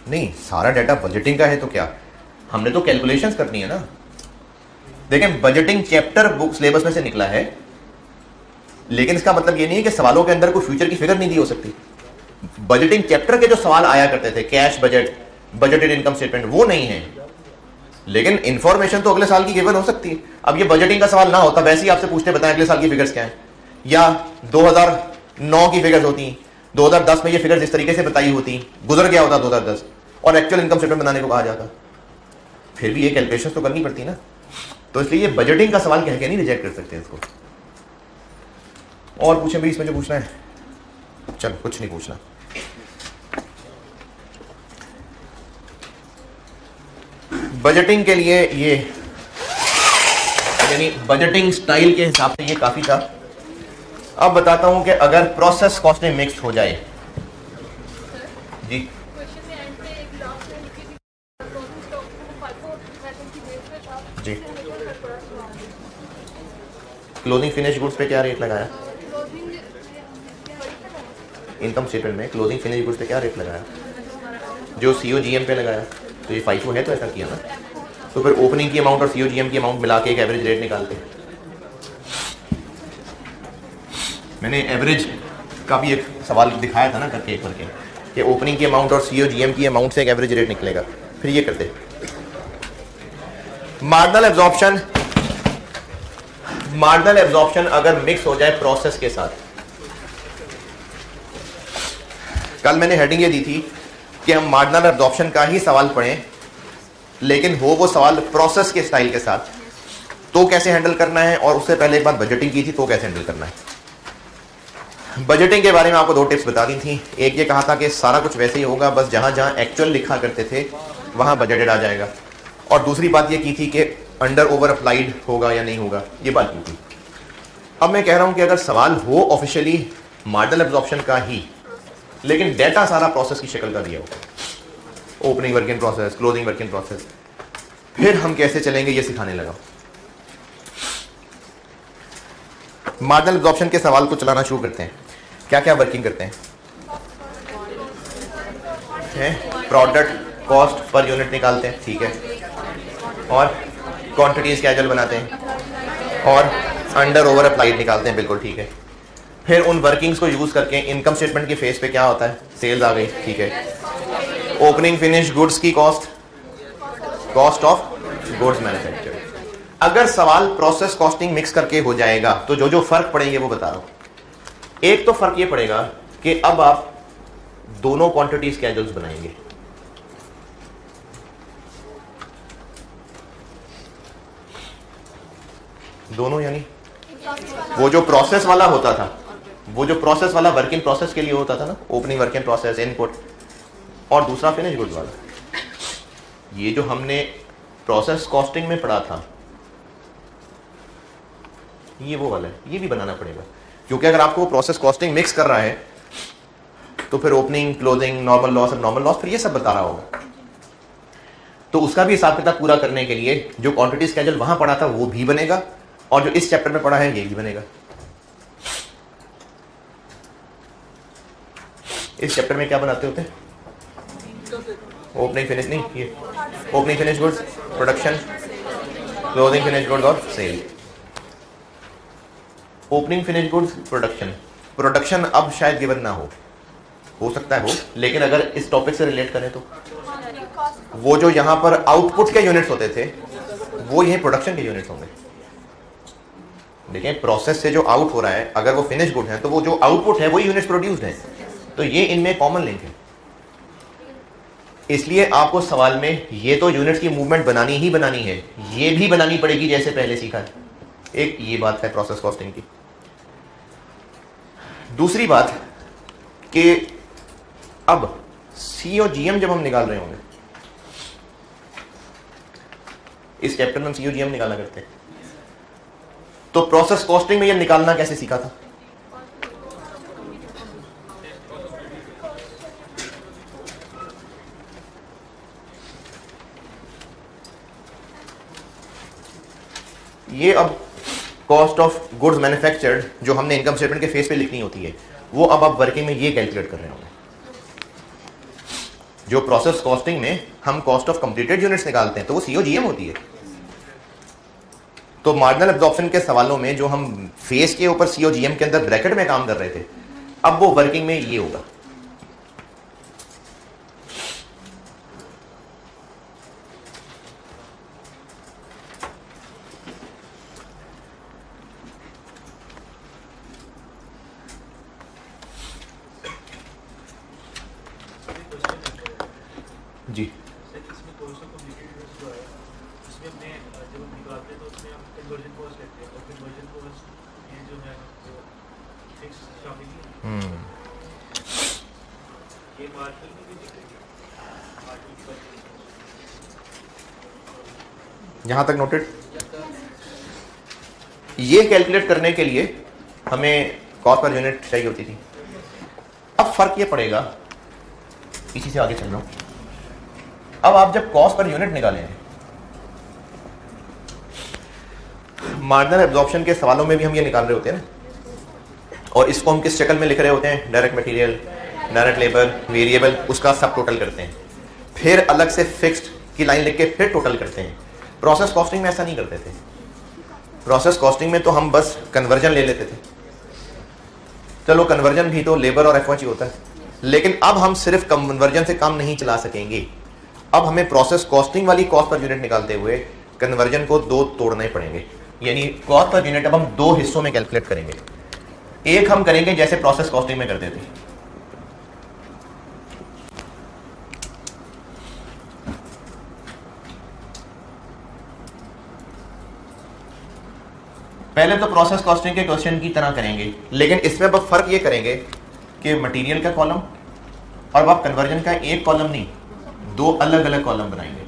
नहीं, सारा डाटा बजटिंग का है तो क्या, हमने तो कैलकुलेशंस करनी है ना। देखें, बजटिंग चैप्टर बुक सिलेबस में से निकला है, लेकिन इसका मतलब ये नहीं है कि सवालों के अंदर कोई फ्यूचर की फिगर नहीं दी हो सकती। बजटिंग चैप्टर के जो सवाल आया करते थे, cash budget, budgeted income statement, वो नहीं है, लेकिन इंफॉर्मेशन तो अगले साल की गिवन हो सकती है। अब ये बजटिंग का सवाल ना होता, वैसे ही आपसे पूछते बताएं अगले साल की फिगर्स क्या है, या 2009 की फिगर्स होती, 2010 में ये फिगर्स इस तरीके से बताई होती, गुजर गया होता 2010, और एक्चुअल इनकम स्टेटमेंट बनाने को कहा जाता, फिर भी ये कैलकुलेशन तो करनी पड़ती ना। तो इसलिए ये बजटिंग का सवाल कह के नहीं रिजेक्ट कर सकते इसको। और पूछे भी इसमें जो पूछना है? चल, कुछ नहीं पूछना। बजटिंग के लिए ये, यानी बजटिंग स्टाइल के हिसाब से ये काफी था। अब बताता हूं कि अगर प्रोसेस कॉस्टिंग मिक्स हो जाए। जी जी, क्लोजिंग फिनिश गुड्स पे क्या रेट लगाया? इनकम स्टेटमेंट में क्लोजिंग फिनिश गुड्स पे क्या रेट लगाया? जो COGM पे लगाया, तो ये FIFO है तो ऐसा किया ना। तो फिर ओपनिंग की अमाउंट और COGM की अमाउंट मिला के एक एवरेज रेट निकालते। मैंने एवरेज का भी एक सवाल दिखाया था ना करके एक करके, कि ओपनिंग की अमाउंट और COGM की अमाउंट से एक एवरेज रेट निकलेगा, फिर ये करते। मार्जिनल एब्जॉर्प्शन अगर मिक्स हो जाए प्रोसेस के साथ, कल मैंने हेडिंग ये दी थी कि हम मार्जिनल एब्जॉर्प्शन का ही सवाल पढ़ें, लेकिन वो सवाल प्रोसेस के स्टाइल के साथ, तो कैसे हैंडल करना है, और उससे पहले एक बात बजटिंग की थी, तो कैसे हैंडल करना है। बजटिंग के बारे में आपको 2 टिप्स बता दी थी। एक ये कहा था कि सारा कुछ वैसे ही होगा, बस जहां जहां एक्चुअल लिखा करते थे वहां बजटेड आ जाएगा, और दूसरी बात ये की थी कि अंडर ओवर अप्लाइड होगा या नहीं होगा, ये बात की थी। अब मैं कह रहा हूं कि अगर सवाल हो ऑफिशियली मार्जिनल एब्जॉर्प्शन का ही, लेकिन डेटा सारा प्रोसेस की शक्ल का दिया होगा, opening work in process, closing work in process, फिर हम कैसे चलेंगे ये सिखाने लगा। मार्जिनल एब्जॉर्प्शन के सवाल को चलाना शुरू करते हैं। क्या क्या वर्किंग करते हैं? प्रोडक्ट कॉस्ट पर यूनिट निकालते हैं, ठीक है, और क्वांटिटी स्केड्यूल बनाते हैं और अंडर ओवर अप्लाइड निकालते हैं, बिल्कुल ठीक है। फिर उन वर्किंग्स को यूज करके इनकम स्टेटमेंट की फेस पे क्या होता है, सेल्स आ गई, ठीक है। ओपनिंग फिनिश गुड्स की cost, cost of goods manufacture. अगर सवाल प्रोसेस कॉस्टिंग मिक्स करके हो जाएगा तो जो जो फर्क पड़ेंगे वो बता रहा हूं। एक तो फर्क ये पड़ेगा कि अब आप दोनों क्वांटिटी स्केड्यूल्स बनाएंगे। दोनों यानी वो जो प्रोसेस वाला होता था, वो जो प्रोसेस वाला वर्क इन प्रोसेस के लिए होता था ना, opening work in process input, और दूसरा फिनिश गुड्स वाला। ये जो हमने प्रोसेस कॉस्टिंग में पढ़ा था ये वो वाला है, ये भी बनाना पड़ेगा, क्योंकि अगर आपको प्रोसेस कॉस्टिंग मिक्स कर रहा है तो फिर opening closing normal loss, normal loss, फिर ये सब बता रहा होगा। तो उसका भी हिसाब किताब पूरा करने के लिए जो क्वांटिटी स्केड्यूल वहां पढ़ा था वो भी बनेगा, और जो इस चैप्टर में पढ़ा है ये भी बनेगा। इस चैप्टर में क्या बनाते होते हैं? ओपनिंग फिनिश नहीं, ये opening finish goods, production, closing finish goods और sale. Opening finish goods, production. Production अब शायद गिवन ना हो सकता है हो, लेकिन अगर इस टॉपिक से रिलेट करें तो वो जो यहां पर आउटपुट के यूनिट्स होते थे वो यही प्रोडक्शन के यूनिट्स होंगे। देखिए प्रोसेस से जो आउट हो रहा है, अगर वो फिनिश गुड है तो वो जो आउटपुट है वही यूनिट्स प्रोड्यूस्ड है, तो ये इनमें कॉमन लिंक है। इसलिए आपको सवाल में ये तो यूनिट्स की मूवमेंट बनानी ही बनानी है, ये भी बनानी पड़ेगी जैसे पहले सीखा है। एक ये बात है प्रोसेस कॉस्टिंग की। दूसरी बात कि अब सी और जीएम जब हम निकाल रहे होंगे, इस चैप्टर में हम सी और जीएम निकालना करते हैं, तो प्रोसेस कॉस्टिंग में ये निकालना कैसे सीखा था? ये अब कॉस्ट ऑफ गुड्स मैन्युफैक्चर्ड जो हमने इनकम स्टेटमेंट के फेस पे लिखनी होती है, वो अब आप वर्किंग में ये कैलकुलेट कर रहे होंगे। जो प्रोसेस कॉस्टिंग में हम कॉस्ट ऑफ कंप्लीटेड यूनिट्स निकालते हैं तो वो सीओजीएम होती है। तो मार्जिनल एब्जॉर्प्शन के सवालों में जो हम फेस के ऊपर सीओजीएम के अंदर ब्रैकेट में काम कर रहे थे, अब वो वर्किंग में ये होगा। जी इसमें कोर्स ऑफ कंप्लीटेड जो है उसमें हमने जब हम निकालते हैं तो उसमें हम कन्वर्जन कॉस्ट लेते हैं, और कन्वर्जन कॉस्ट ये जो है वो फिक्स शामिल है। ये मार्जिनल में भी दिखेगी, यहां तक नोटेड। ये कैलकुलेट करने के लिए हमें कॉस्ट पर यूनिट चाहिए होती थी। अब फर्क ये पड़ेगा, इसी से आगे चल रहा हूं। अब आप जब कॉस्ट पर यूनिट निकालेंगे, मार्जिनल एब्जॉर्प्शन के सवालों में भी हम ये निकाल रहे होते हैं ना, और इसको हम किस शक्ल में लिख रहे होते हैं? Direct material, direct labour, variable, उसका सब टोटल करते हैं, फिर अलग से फिक्स्ड की लाइन लिख के फिर टोटल करते हैं। प्रोसेस कॉस्टिंग में ऐसा नहीं करते थे। प्रोसेस कॉस्टिंग में तो हम बस कन्वर्जन ले लेते थे। चलो कन्वर्जन भी तो लेबर और एफओएच होता है, लेकिन अब हम सिर्फ कन्वर्जन से काम नहीं चला सकेंगे। अब हमें प्रोसेस कॉस्टिंग वाली कॉस्ट पर यूनिट निकालते हुए कन्वर्जन को दो तोड़ने पड़ेंगे, यानी कॉस्ट पर यूनिट अब हम दो हिस्सों में कैलकुलेट करेंगे। एक हम करेंगे जैसे प्रोसेस कॉस्टिंग में करते थे, पहले तो प्रोसेस कॉस्टिंग के क्वेश्चन की तरह करेंगे, लेकिन इसमें अब फर्क ये करेंगे कि मटेरियल का कॉलम और अब कन्वर्जन का एक कॉलम नहीं, दो अलग अलग कॉलम बनाएंगे।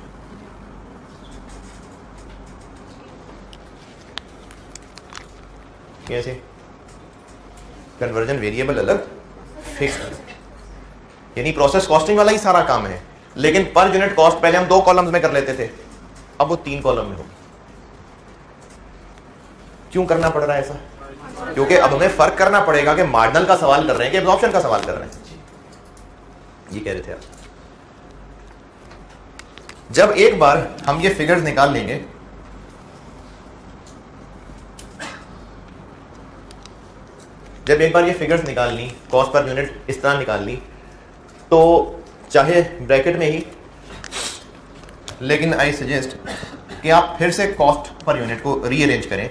कैसे? कन्वर्जन वेरिएबल अलग, फिक्स अलग, यानी प्रोसेस कॉस्टिंग वाला ही सारा काम है, लेकिन पर यूनिट कॉस्ट पहले हम दो कॉलम्स में कर लेते थे, अब वो 3 कॉलम में होगी। क्यों करना पड़ रहा है ऐसा? क्योंकि अब हमें फर्क करना पड़ेगा कि मार्जिनल का सवाल कर रहे हैं कि एब्जॉर्प्शन का सवाल कर रहे हैं। ये कह रहे थे आप। जब एक बार हम ये फिगर्स निकाल लेंगे, जब एक बार ये फिगर्स निकाल ली, कॉस्ट पर यूनिट इस तरह निकाल ली, तो चाहे ब्रैकेट में ही, लेकिन आई सजेस्ट कि आप फिर से कॉस्ट पर यूनिट को रीअरेंज करें।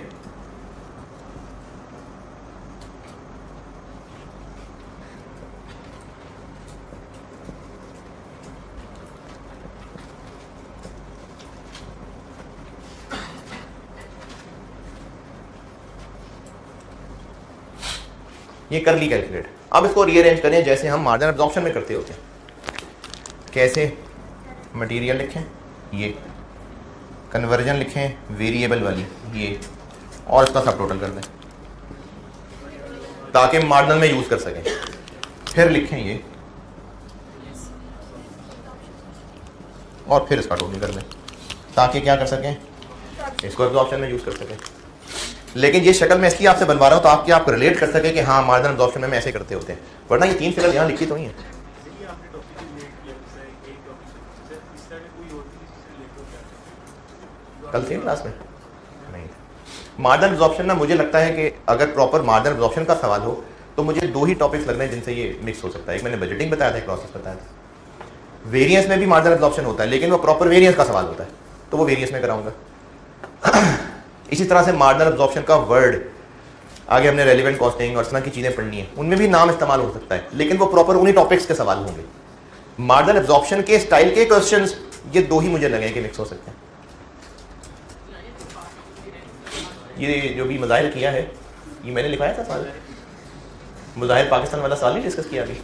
ये कर ली कैलकुलेट। अब इसको रीअरेंज करें जैसे हम मार्जिनल एब्जॉर्प्शन में करते होते हैं। कैसे? मटेरियल लिखें, ये कन्वर्जन लिखें वेरिएबल वाली, ये, और इसका सब टोटल कर दें ताकि मार्जिनल में यूज कर सकें। फिर लिखें ये, और फिर इसका टोटल कर दें ताकि क्या कर सकें, इसको एब्जॉर्प्शन में यूज कर सकें। लेकिन ये शक्ल मैं इसकी आपसे बनवा रहा हूं ताकि आप रिलेट कर सके कि हाँ मार्जिनल एब्जॉर्प्शन में ऐसे करते होते हैं, वरना ये 3 फिगर यहाँ लिखी तो नहीं है। कल सेम क्लास में नहीं। मार्जिनल एब्जॉर्प्शन ना, मुझे लगता है कि अगर प्रॉपर मार्जिनल एब्जॉर्प्शन का सवाल हो तो मुझे 2 ही टॉपिक्स लग रहे हैं जिनसे ये मिक्स हो सकता है। एक मैंने बजटिंग बताया था, एक प्रोसेस बताया था। वेरिएंस में भी मार्जिनल एब्जॉर्प्शन होता है, लेकिन वो प्रॉपर वेरिएंस का सवाल होता है, तो वो वेरिएंस में कराऊंगा। इसी तरह से मार्जिनल एब्जॉर्प्शन का वर्ड आगे हमने रेलेवेंट कॉस्टिंग और इस तरह की चीजें पढ़नी है, उनमें भी नाम इस्तेमाल हो सकता है, लेकिन वो प्रॉपर उन्हीं टॉपिक्स के सवाल होंगे। मार्जिनल एब्जॉर्प्शन के स्टाइल के क्वेश्चंस ये 2 ही मुझे लगे कि मिक्स हो सकते हैं। ये जो भी मज़ाहिर किया है, ये मैंने लिखवाया था सवाल, मुज़ाहिर पाकिस्तान वाला सवाल नहीं डिस्कस किया अभी।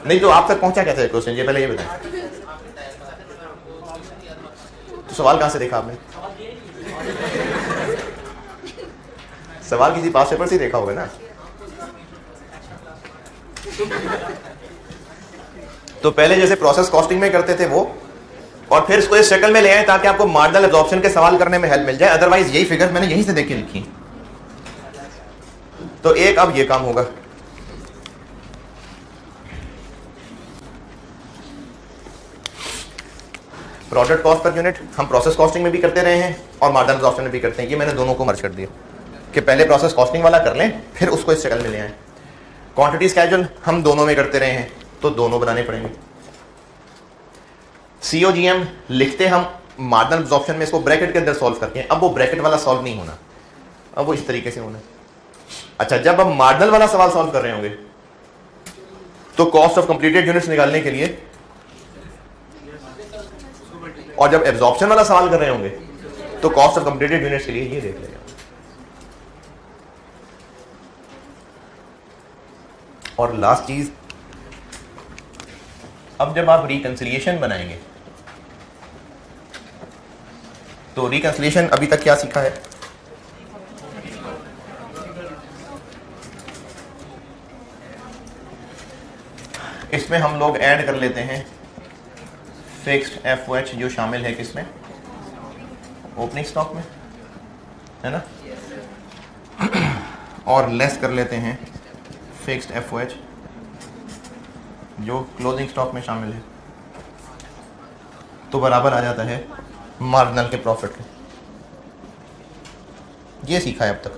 नहीं तो आप तक पहुंचा कैसे है क्वेश्चन, ये पहले ये बताएं। तो सवाल कहां से देखा आपने? सवाल किसी पास पेपर से देखा होगा ना। तो पहले जैसे प्रोसेस कॉस्टिंग में करते थे वो, और फिर इसको इस शक्ल में ले आए ताकि आपको मार्जिनल एब्जॉर्प्शन के सवाल करने में हेल्प मिल जाए। अदरवाइज यही फिगर मैंने यहीं से देख के लिखी। तो एक अब ये काम होगा, प्रोडक्ट कॉस्ट पर यूनिट हम प्रोसेस कॉस्टिंग में भी करते रहे हैं और मार्जिनल एब्जॉर्प्शन में भी करते हैं। ये मैंने दोनों को मर्ज कर दिया कि पहले प्रोसेस कॉस्टिंग वाला कर लें, फिर उसको इस शक्ल में ले आए। क्वांटिटी स्केड्यूल हम दोनों में करते रहे हैं, तो दोनों बनाने पड़ेंगे। COGM लिखते हम मार्जिनल एब्जॉर्प्शन में, इसको ब्रैकेट के अंदर सॉल्व करके। अब वो ब्रैकेट वाला सॉल्व नहीं होना, अब वो इस तरीके से होना। अच्छा, जब हम मार्जिनल वाला सवाल सॉल्व कर रहे होंगे तो कॉस्ट ऑफ कंप्लीटेड यूनिट्स निकालने के लिए, और जब एब्जॉर्प्शन वाला सवाल कर रहे होंगे तो कॉस्ट ऑफ कंप्लीटेड यूनिट्स के लिए ये देख लेगा। और लास्ट चीज, अब जब आप रिकंसिलिएशन बनाएंगे तो रिकंसिलिएशन अभी तक क्या सीखा है? इसमें हम लोग ऐड कर लेते हैं फिक्स्ड FOH जो शामिल है किसमें, ओपनिंग स्टॉक में, है ना, और लेस कर लेते हैं फिक्स्ड FOH जो क्लोजिंग स्टॉक में शामिल है, तो बराबर आ जाता है मार्जिनल के प्रॉफिट के। ये सीखा है अब तक।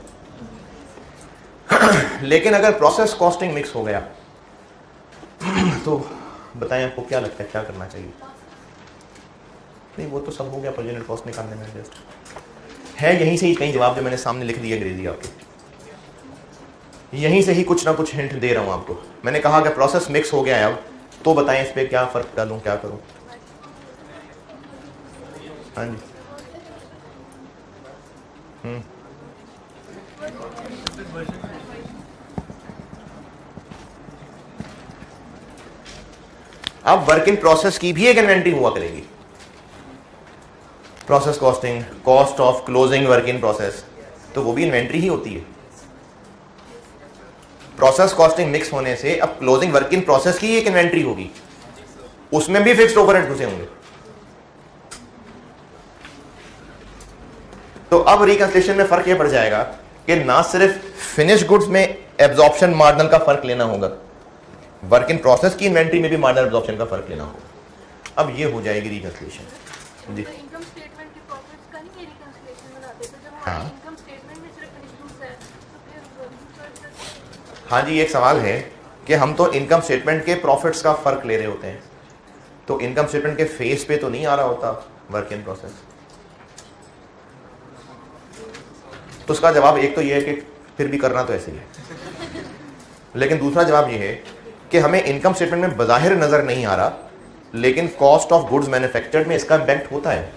लेकिन अगर प्रोसेस कॉस्टिंग मिक्स हो गया तो बताएं आपको क्या लगता है, क्या करना चाहिए? नहीं, वो तो सब हो गया, पर यूनिट कॉस्ट निकालने में जस्ट है। यहीं से ही कहीं जवाब जो मैंने सामने लिख दिया अंग्रेजी आपको, यहीं से ही कुछ ना कुछ हिंट दे रहा हूं आपको। मैंने कहा कि प्रोसेस मिक्स हो गया है, अब तो बताएं इस पर क्या फर्क डालूं, क्या करूं? हाँ जी, अब वर्क इन प्रोसेस की भी एक इन्वेंटरी हुआ करेगी। Process costing, cost of closing work in process, तो वो भी इन्वेंट्री ही होती है। प्रोसेस कॉस्टिंग मिक्स होने से अब क्लोजिंग वर्क इन प्रोसेस की एक इन्वेंट्री होगी, उसमें भी फिक्स्ड ओवरहेड घुसे होंगे। तो अब रिकंसिलिएशन में फर्क यह पड़ जाएगा कि ना सिर्फ फिनिश गुड्स में एब्जॉर्प्शन मार्जिनल का फर्क लेना होगा, वर्क इन प्रोसेस की इन्वेंट्री में भी मार्जिनल एब्जॉर्प्शन का फर्क लेना होगा। अब ये हो जाएगी रिकंसिलिएशन। जी इनकम स्टेटमेंट के प्रॉफिट्स का नहीं रिकंसिलिएशन बनाते, तो जब हाँ। हमारे इनकम स्टेटमेंट में सिर्फ फिनिश गुड्स है तो फिर हाँ जी, एक सवाल है कि हम तो इनकम स्टेटमेंट के प्रॉफिट्स का फर्क ले रहे होते हैं, तो इनकम स्टेटमेंट के फेस पे तो नहीं आ रहा होता वर्क इन प्रोसेस। तो उसका जवाब एक तो ये है कि फिर भी करना तो ऐसे ही है, लेकिन दूसरा जवाब ये है कि हमें इनकम स्टेटमेंट में बज़ाहिर नजर नहीं आ रहा, लेकिन कॉस्ट ऑफ गुड्स मैन्युफैक्चर्ड में इसका इम्पैक्ट होता है।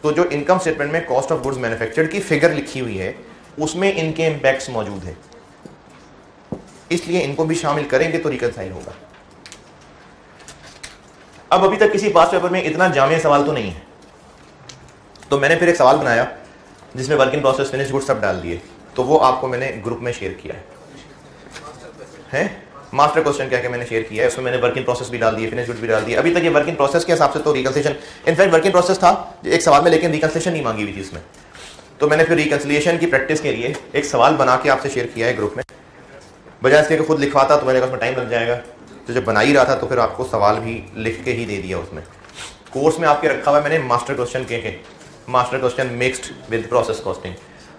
तो जो इनकम स्टेटमेंट में कॉस्ट ऑफ गुड्स मैन्युफैक्चर्ड की फिगर लिखी हुई है उसमें इनके इम्पैक्ट्स मौजूद है, इसलिए इनको भी शामिल करेंगे तो रिकंसाइल होगा। अब अभी तक किसी पास पेपर में इतना जामिया सवाल तो नहीं है, तो मैंने फिर एक सवाल बनाया जिसमें work in process finish goods सब डाल दिए, तो वो आपको मैंने ग्रुप में शेयर किया है मास्टर क्वेश्चन कह के मैंने शेयर किया है। उसमें मैंने वर्क इन प्रोसेस भी डाल दिए, फिनिश गुड्स भी डाल दिए। अभी तक ये वर्क इन प्रोसेस के हिसाब से तो reconciliation, in fact work in process था एक सवाल में, लेकिन रिकंसिलिएशन नहीं मांगी हुई थी इसमें, तो मैंने फिर रिकंसिलिएशन की प्रैक्टिस के लिए एक सवाल बना के आपसे शेयर किया है ग्रुप में। बजाय इसके खुद लिखवाता तो मैंने कहा उसमें टाइम लग जाएगा, तो जब बना ही रहा था तो फिर आपको सवाल भी लिख के ही दे दिया। उसमें कोर्स में आपके रखा हुआ है मैंने मास्टर क्वेश्चन के master question mixed with process costing,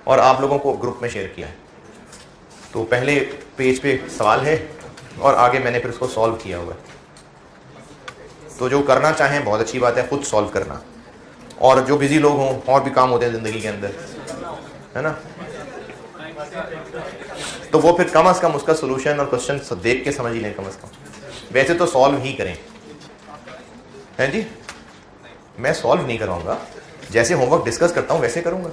और आप लोगों को ग्रुप में शेयर किया है। तो पहले पेज पे सवाल है और आगे मैंने फिर उसको सॉल्व किया हुआ है। तो जो करना चाहें बहुत अच्छी बात है, खुद सॉल्व करना, और जो बिजी लोग हों और भी काम होते हैं ज़िंदगी के अंदर, है ना, तो वो फिर कम से कम उसका सोल्यूशन और क्वेश्चन देख के समझ ही लें कम से कम। वैसे तो सॉल्व ही करें, हैं जी, मैं सॉल्व नहीं कराऊंगा, जैसे होमवर्क डिस्कस करता हूं वैसे करूंगा।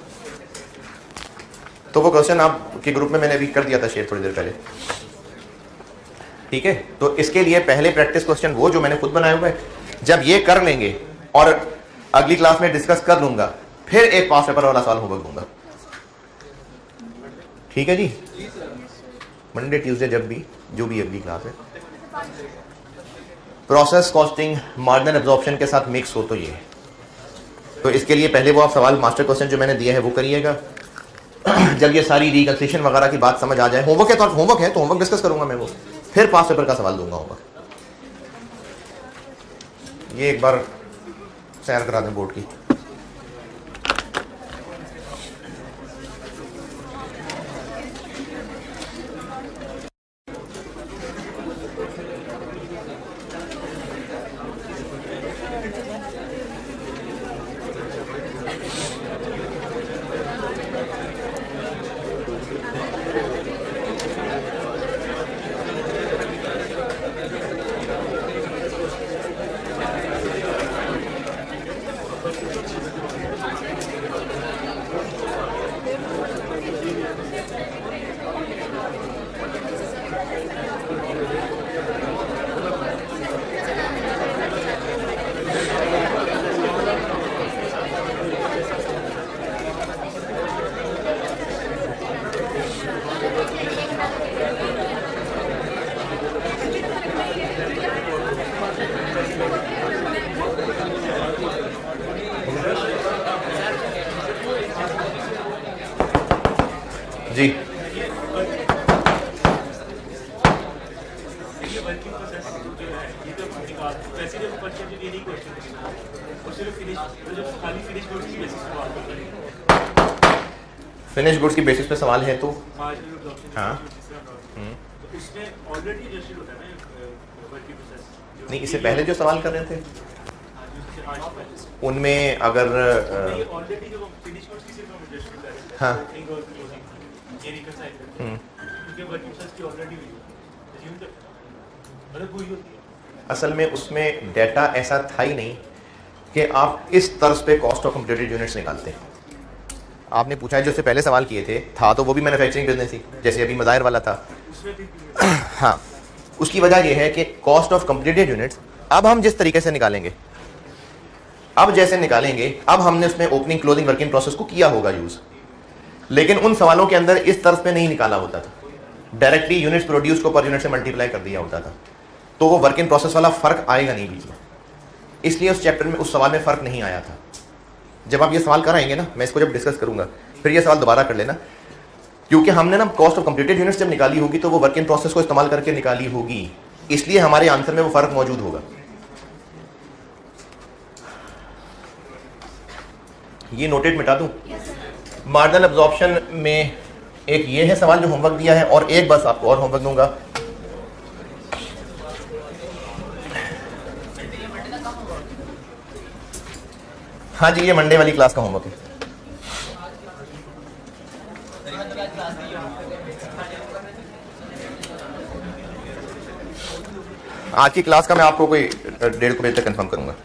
तो वो क्वेश्चन आपके ग्रुप में मैंने अभी कर दिया था शेयर थोड़ी देर पहले, ठीक है। तो इसके लिए पहले प्रैक्टिस क्वेश्चन वो जो मैंने खुद बनाया हुआ है, जब ये कर लेंगे और अगली क्लास में डिस्कस कर लूंगा, फिर एक पास पेपर वाला सवाल होमवर्क दूंगा, ठीक है जी। मंडे ट्यूसडे जब भी जो भी अगली क्लास है, प्रोसेस कॉस्टिंग मार्जिनल एब्जॉर्प्शन के साथ मिक्स हो तो ये है। तो इसके लिए पहले वो आप सवाल मास्टर क्वेश्चन जो मैंने दिया है वो करिएगा। जब ये सारी रिकंसिलिएशन वगैरह की बात समझ आ जाए, होमवर्क है तो होमवर्क डिस्कस करूंगा मैं, वो फिर पास पेपर का सवाल दूंगा होमवर्क। ये एक बार सैर करा दें बोर्ड की। जी फिनिश गुड्स की बेसिस पे सवाल है तो हाँ उसमें ऑलरेडी रजिस्टर्ड होता है ना वर्क इन प्रोसेस, नहीं, इससे पहले जो सवाल कर रहे थे उनमें अगर ऑलरेडी जो फिनिश गुड्स की सिर्फ हम रजिस्टर कर रहे हैं, हाँ। ओपनिंग और क्लोजिंग ये रिकंसाइल करते हैं, क्योंकि वर्क इन प्रोसेस की ऑलरेडी हुई है, अज्यूम करते हैं मतलब वही होती है। असल में उसमें डाटा ऐसा था ही नहीं कि आप इस तर्ज पे कॉस्ट ऑफ कंप्यूटेड यूनिट्स निकालते हैं। आपने पूछा है जो उससे पहले सवाल किए थे, था तो वो भी मैन्युफैक्चरिंग बिजनेस ही, जैसे अभी मज़ाहिर वाला था। उसमें भी हाँ, उसकी वजह यह है कि कॉस्ट ऑफ कंप्लीटेड यूनिट्स अब हम जिस तरीके से निकालेंगे, अब जैसे निकालेंगे, अब हमने उसमें opening closing work in process को किया होगा यूज़, लेकिन उन सवालों के अंदर इस तर्ज पे नहीं निकाला होता था, डायरेक्टली यूनिट्स प्रोड्यूस को पर यूनिट से मल्टीप्लाई कर दिया होता था, तो वो वर्क इन प्रोसेस वाला फर्क आएगा नहीं बीच में, इसलिए उस चैप्टर में उस सवाल में फर्क नहीं आया था। जब आप ये सवाल कराएंगे ना, मैं इसको जब डिस्कस करूंगा फिर ये सवाल दोबारा कर लेना, क्योंकि हमने ना कॉस्ट ऑफ कंप्लीटेड यूनिट्स जब निकाली होगी तो वो वर्क इन प्रोसेस को इस्तेमाल करके निकाली होगी, इसलिए हमारे आंसर में वो फर्क मौजूद होगा। ये नोटेड मिटा दूं। मार्जिनल एब्जॉर्प्शन में एक ये है सवाल जो होमवर्क दिया है, और एक बस आपको और होमवर्क दूंगा। हाँ जी, ये मंडे वाली क्लास का होमवर्क है। आज की क्लास का मैं आपको कोई 1:30 बजे तक कंफर्म करूंगा।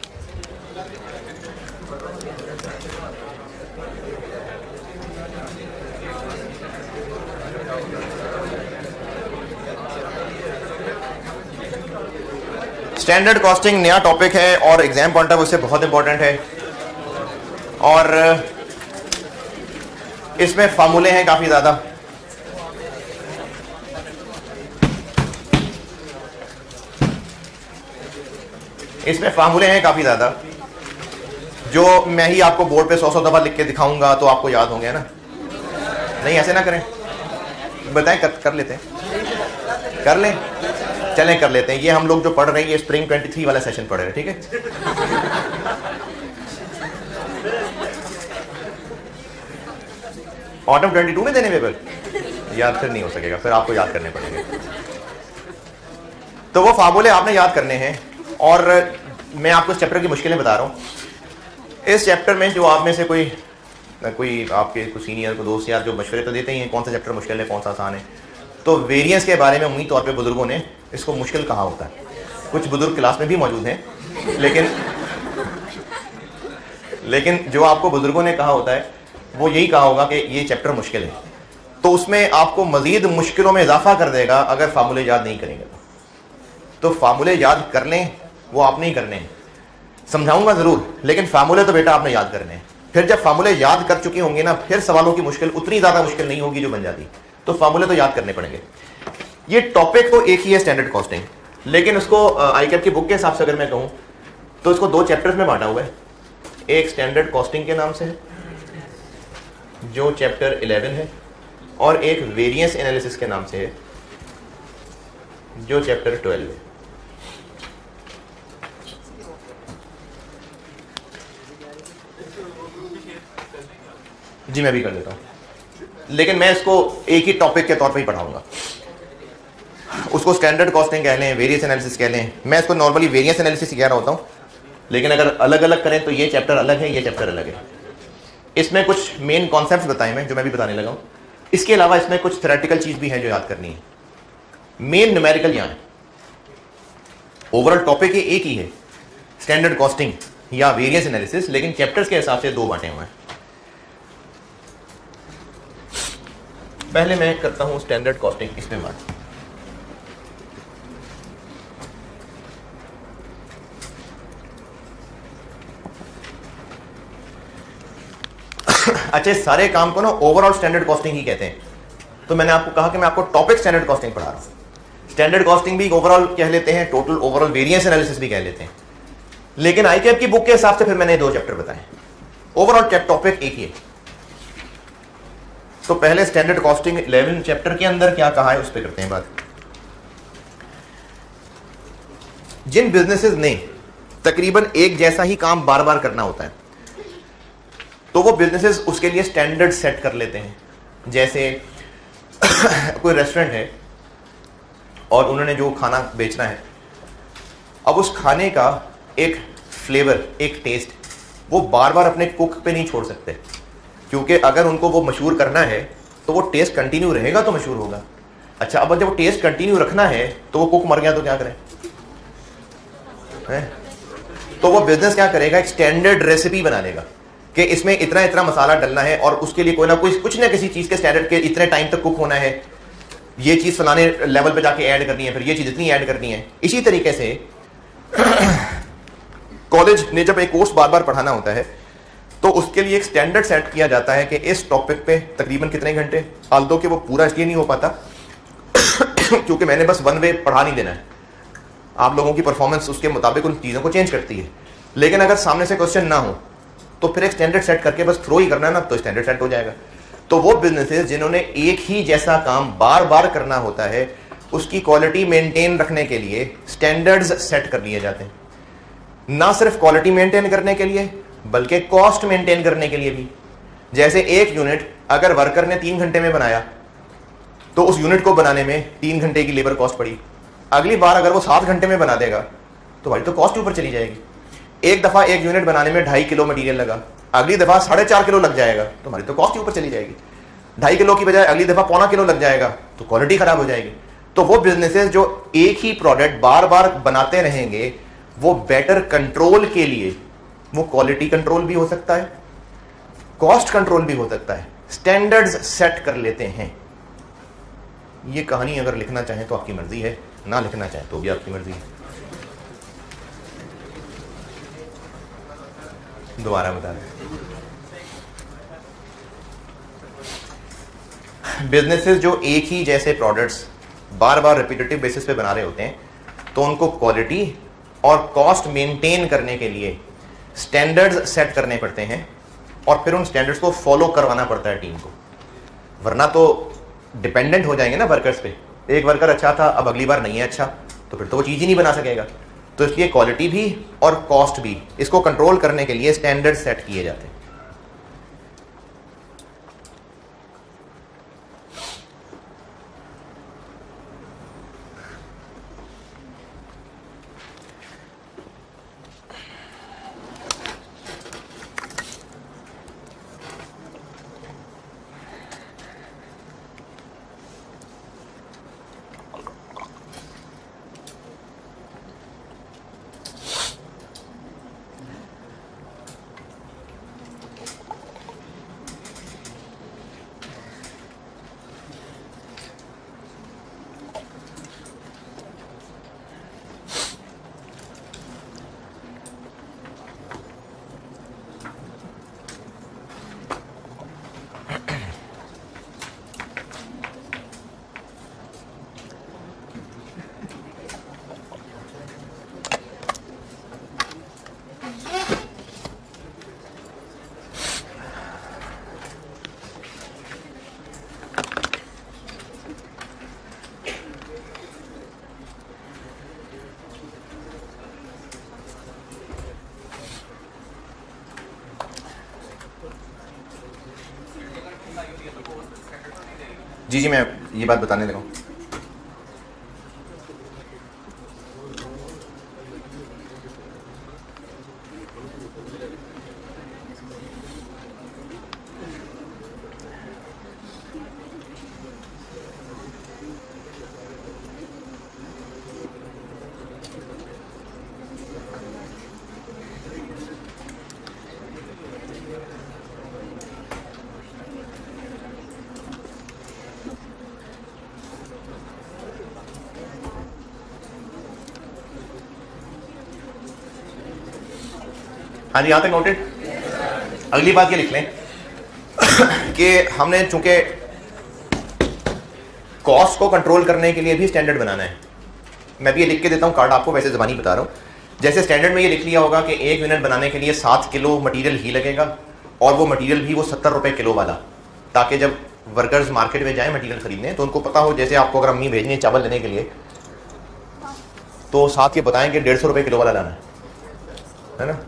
स्टैंडर्ड कॉस्टिंग नया टॉपिक है और एग्जाम पॉइंट ऑफ व्यू से बहुत इंपॉर्टेंट है, और इसमें फार्मूले हैं काफी ज्यादा। जो मैं ही आपको बोर्ड पे 100 दफा लिख के दिखाऊंगा तो आपको याद होंगे ना। नहीं, ऐसे ना करें, बताएं कर लेते हैं, कर लें, चलें कर लेते हैं। ये हम लोग जो पढ़ रहे हैं ये स्प्रिंग 23 वाला सेशन पढ़ रहे हैं, ठीक है। ऑटम 22 में देने पेपर याद फिर नहीं हो सकेगा, फिर आपको याद करने पड़ेंगे। तो वो फार्मूले आपने याद करने हैं, और मैं आपको इस चैप्टर की मुश्किलें बता रहा हूँ। इस चैप्टर में जो आप में से कोई आपके कुछ सीनियर को दोस्त यार जो मशवरे तो देते ही हैं कौन सा चैप्टर मुश्किल है कौन सा आसान है, तो वेरिएंस के बारे में उम्मीद तौर पे बुजुर्गों ने इसको मुश्किल कहा होता है। कुछ बुजुर्ग क्लास में भी मौजूद हैं, लेकिन जो आपको बुजुर्गों ने कहा होता है वो यही कहा होगा कि ये चैप्टर मुश्किल है, तो उसमें आपको मजीद मुश्किलों में इजाफा कर देगा अगर फार्मूले याद नहीं करेंगे। तो फार्मूले याद कर लें, वो आपने ही करने हैं, समझाऊंगा जरूर, लेकिन फार्मूले तो बेटा आपने याद करने हैं। फिर जब फार्मूले याद कर चुके होंगे ना, फिर सवालों की मुश्किल उतनी ज्यादा मुश्किल नहीं होगी जो बन जाती, तो फार्मूले तो याद करने पड़ेंगे। ये टॉपिक तो एक ही है, स्टैंडर्ड कॉस्टिंग, लेकिन उसको आईकैप की बुक के हिसाब से अगर मैं कहूँ तो इसको 2 चैप्टर्स में बांटा हुआ है। एक स्टैंडर्ड कॉस्टिंग के नाम से है जो चैप्टर 11 है, और एक वेरिएंस एनालिसिस के नाम से है जो चैप्टर 12 है। जी मैं भी कर देता हूँ, लेकिन मैं इसको एक ही टॉपिक के तौर पे ही पढ़ाऊंगा। उसको स्टैंडर्ड कॉस्टिंग कह लें, वेरिएंस एनालिसिस कह लें, मैं इसको नॉर्मली वेरिएंस एनालिसिस ही कह रहा होता हूँ, लेकिन अगर अलग अलग करें तो ये चैप्टर अलग है, ये चैप्टर अलग है। इसमें कुछ मेन कॉन्सेप्ट्स बताए मैं, जो मैं भी बताने लगा हूँ। इसके अलावा इसमें कुछ थ्योरेटिकल चीज भी है जो याद करनी है। मेन न्यूमेरिकल यहाँ है, ओवरऑल टॉपिक ये एक ही है, स्टैंडर्ड कॉस्टिंग या वेरिएंस एनालिसिस, लेकिन चैप्टर्स के हिसाब से 2 बांटे हुए हैं। पहले मैं करता हूं स्टैंडर्ड कॉस्टिंग, इसमें बात। अच्छा, सारे काम को ना ओवरऑल स्टैंडर्ड कॉस्टिंग ही कहते हैं, तो मैंने आपको कहा कि मैं आपको टॉपिक स्टैंडर्ड कॉस्टिंग पढ़ा रहा हूं। स्टैंडर्ड कॉस्टिंग भी ओवरऑल कह लेते हैं, टोटल ओवरऑल वेरिएंस एनालिसिस भी कह लेते हैं, लेकिन आईकैप की बुक के हिसाब से फिर मैंने 2 चैप्टर बताए। ओवरऑल टॉपिक एक ही है। तो पहले स्टैंडर्ड कॉस्टिंग 11 चैप्टर के अंदर क्या कहा है उस पर करते हैं बात। जिन बिजनेसेस ने तकरीबन एक जैसा ही काम बार बार करना होता है, तो वो बिजनेसेस उसके लिए स्टैंडर्ड सेट कर लेते हैं। जैसे कोई रेस्टोरेंट है और उन्होंने जो खाना बेचना है, अब उस खाने का एक फ्लेवर, एक टेस्ट वो बार बार अपने कुक पे नहीं छोड़ सकते, क्योंकि अगर उनको वो मशहूर करना है तो वो टेस्ट कंटिन्यू रहेगा तो मशहूर होगा। अच्छा, अब जब वो टेस्ट कंटिन्यू रखना है तो वो कुक मर गया तो क्या करें? तो वो बिजनेस क्या करेगा, एक स्टैंडर्ड रेसिपी बना लेगा कि इसमें इतना इतना मसाला डलना है और उसके लिए कोई ना कोई कुछ ना किसी चीज के स्टैंडर्ड के इतने टाइम तक कुक होना है, ये चीज फलाने लेवल पे जाके ऐड करनी है, फिर ये चीज इतनी ऐड करनी है। इसी तरीके से कॉलेज ने जब एक कोर्स बार बार पढ़ाना होता है तो उसके लिए एक स्टैंडर्ड सेट किया जाता है कि इस टॉपिक पे तकरीबन कितने घंटे, आल्दो कि वो पूरा इसलिए नहीं हो पाता क्योंकि मैंने बस वन वे पढ़ा नहीं देना है, आप लोगों की परफॉर्मेंस उसके मुताबिक उन चीज़ों को चेंज करती है। लेकिन अगर सामने से क्वेश्चन ना हो तो फिर एक स्टैंडर्ड सेट करके बस थ्रो ही करना है ना, तो स्टैंडर्ड सेट हो जाएगा। तो वो बिजनेसेस जिन्होंने एक ही जैसा काम बार बार करना होता है, उसकी क्वालिटी मेंटेन रखने के लिए स्टैंडर्ड्स सेट कर लिए जाते हैं। ना सिर्फ क्वालिटी मेंटेन करने के लिए बल्कि कॉस्ट मेंटेन करने के लिए भी। जैसे एक यूनिट अगर वर्कर ने 3 घंटे में बनाया तो उस यूनिट को बनाने में 3 घंटे की लेबर कॉस्ट पड़ी। अगली बार अगर वो 7 घंटे में बना देगा तो भाई तो कॉस्ट ऊपर चली जाएगी। एक दफा एक यूनिट बनाने में 2.5 किलो मटेरियल लगा, अगली दफा 4.5 किलो लग जाएगा तो हमारी तो कॉस्ट ऊपर चली जाएगी। 2.5 किलो की बजाय अगली दफा 0.25 किलो लग जाएगा तो क्वालिटी खराब हो जाएगी। तो वो बिजनेसेस जो एक ही प्रोडक्ट बार बार बनाते रहेंगे, वो बेटर कंट्रोल के लिए, वो क्वालिटी कंट्रोल भी हो सकता है, कॉस्ट कंट्रोल भी हो सकता है, स्टैंडर्ड्स सेट कर लेते हैं। ये कहानी अगर लिखना चाहें तो आपकी मर्जी है, ना लिखना चाहें तो भी आपकी मर्जी है। दोबारा बता दें, बिजनेसेस जो एक ही जैसे प्रोडक्ट्स बार बार रिपीटेटिव बेसिस पे बना रहे होते हैं, तो उनको क्वालिटी और कॉस्ट मेंटेन करने के लिए स्टैंडर्ड्स सेट करने पड़ते हैं और फिर उन स्टैंडर्ड्स को फॉलो करवाना पड़ता है टीम को, वरना तो डिपेंडेंट हो जाएंगे ना वर्कर्स पे। एक वर्कर अच्छा था, अब अगली बार नहीं है अच्छा, तो फिर तो वो चीज़ ही नहीं बना सकेगा। तो इसलिए क्वालिटी भी और कॉस्ट भी, इसको कंट्रोल करने के लिए स्टैंडर्ड सेट किए जाते हैं। जी मैं ये बात बताने लगा हूँ। हाँ जी, यहाँ तक नोटेड। अगली बात ये लिख लें कि हमने चूंकि कॉस्ट को कंट्रोल करने के लिए भी स्टैंडर्ड बनाना है। मैं भी ये लिख के देता हूँ कार्ड आपको, वैसे ज़बानी बता रहा हूँ। जैसे स्टैंडर्ड में ये लिख लिया होगा कि 1 यूनिट बनाने के लिए 7 किलो मटेरियल ही लगेगा और वो मटेरियल भी वो 70 रुपये किलो वाला, ताकि जब वर्कर्स मार्केट में जाएँ मटेरियल खरीदने तो उनको पता हो। जैसे आपको अगर अम्मी भेजनी है चावल लेने के लिए तो साथ ये बताएं कि 150 रुपये किलो वाला लाना है ना।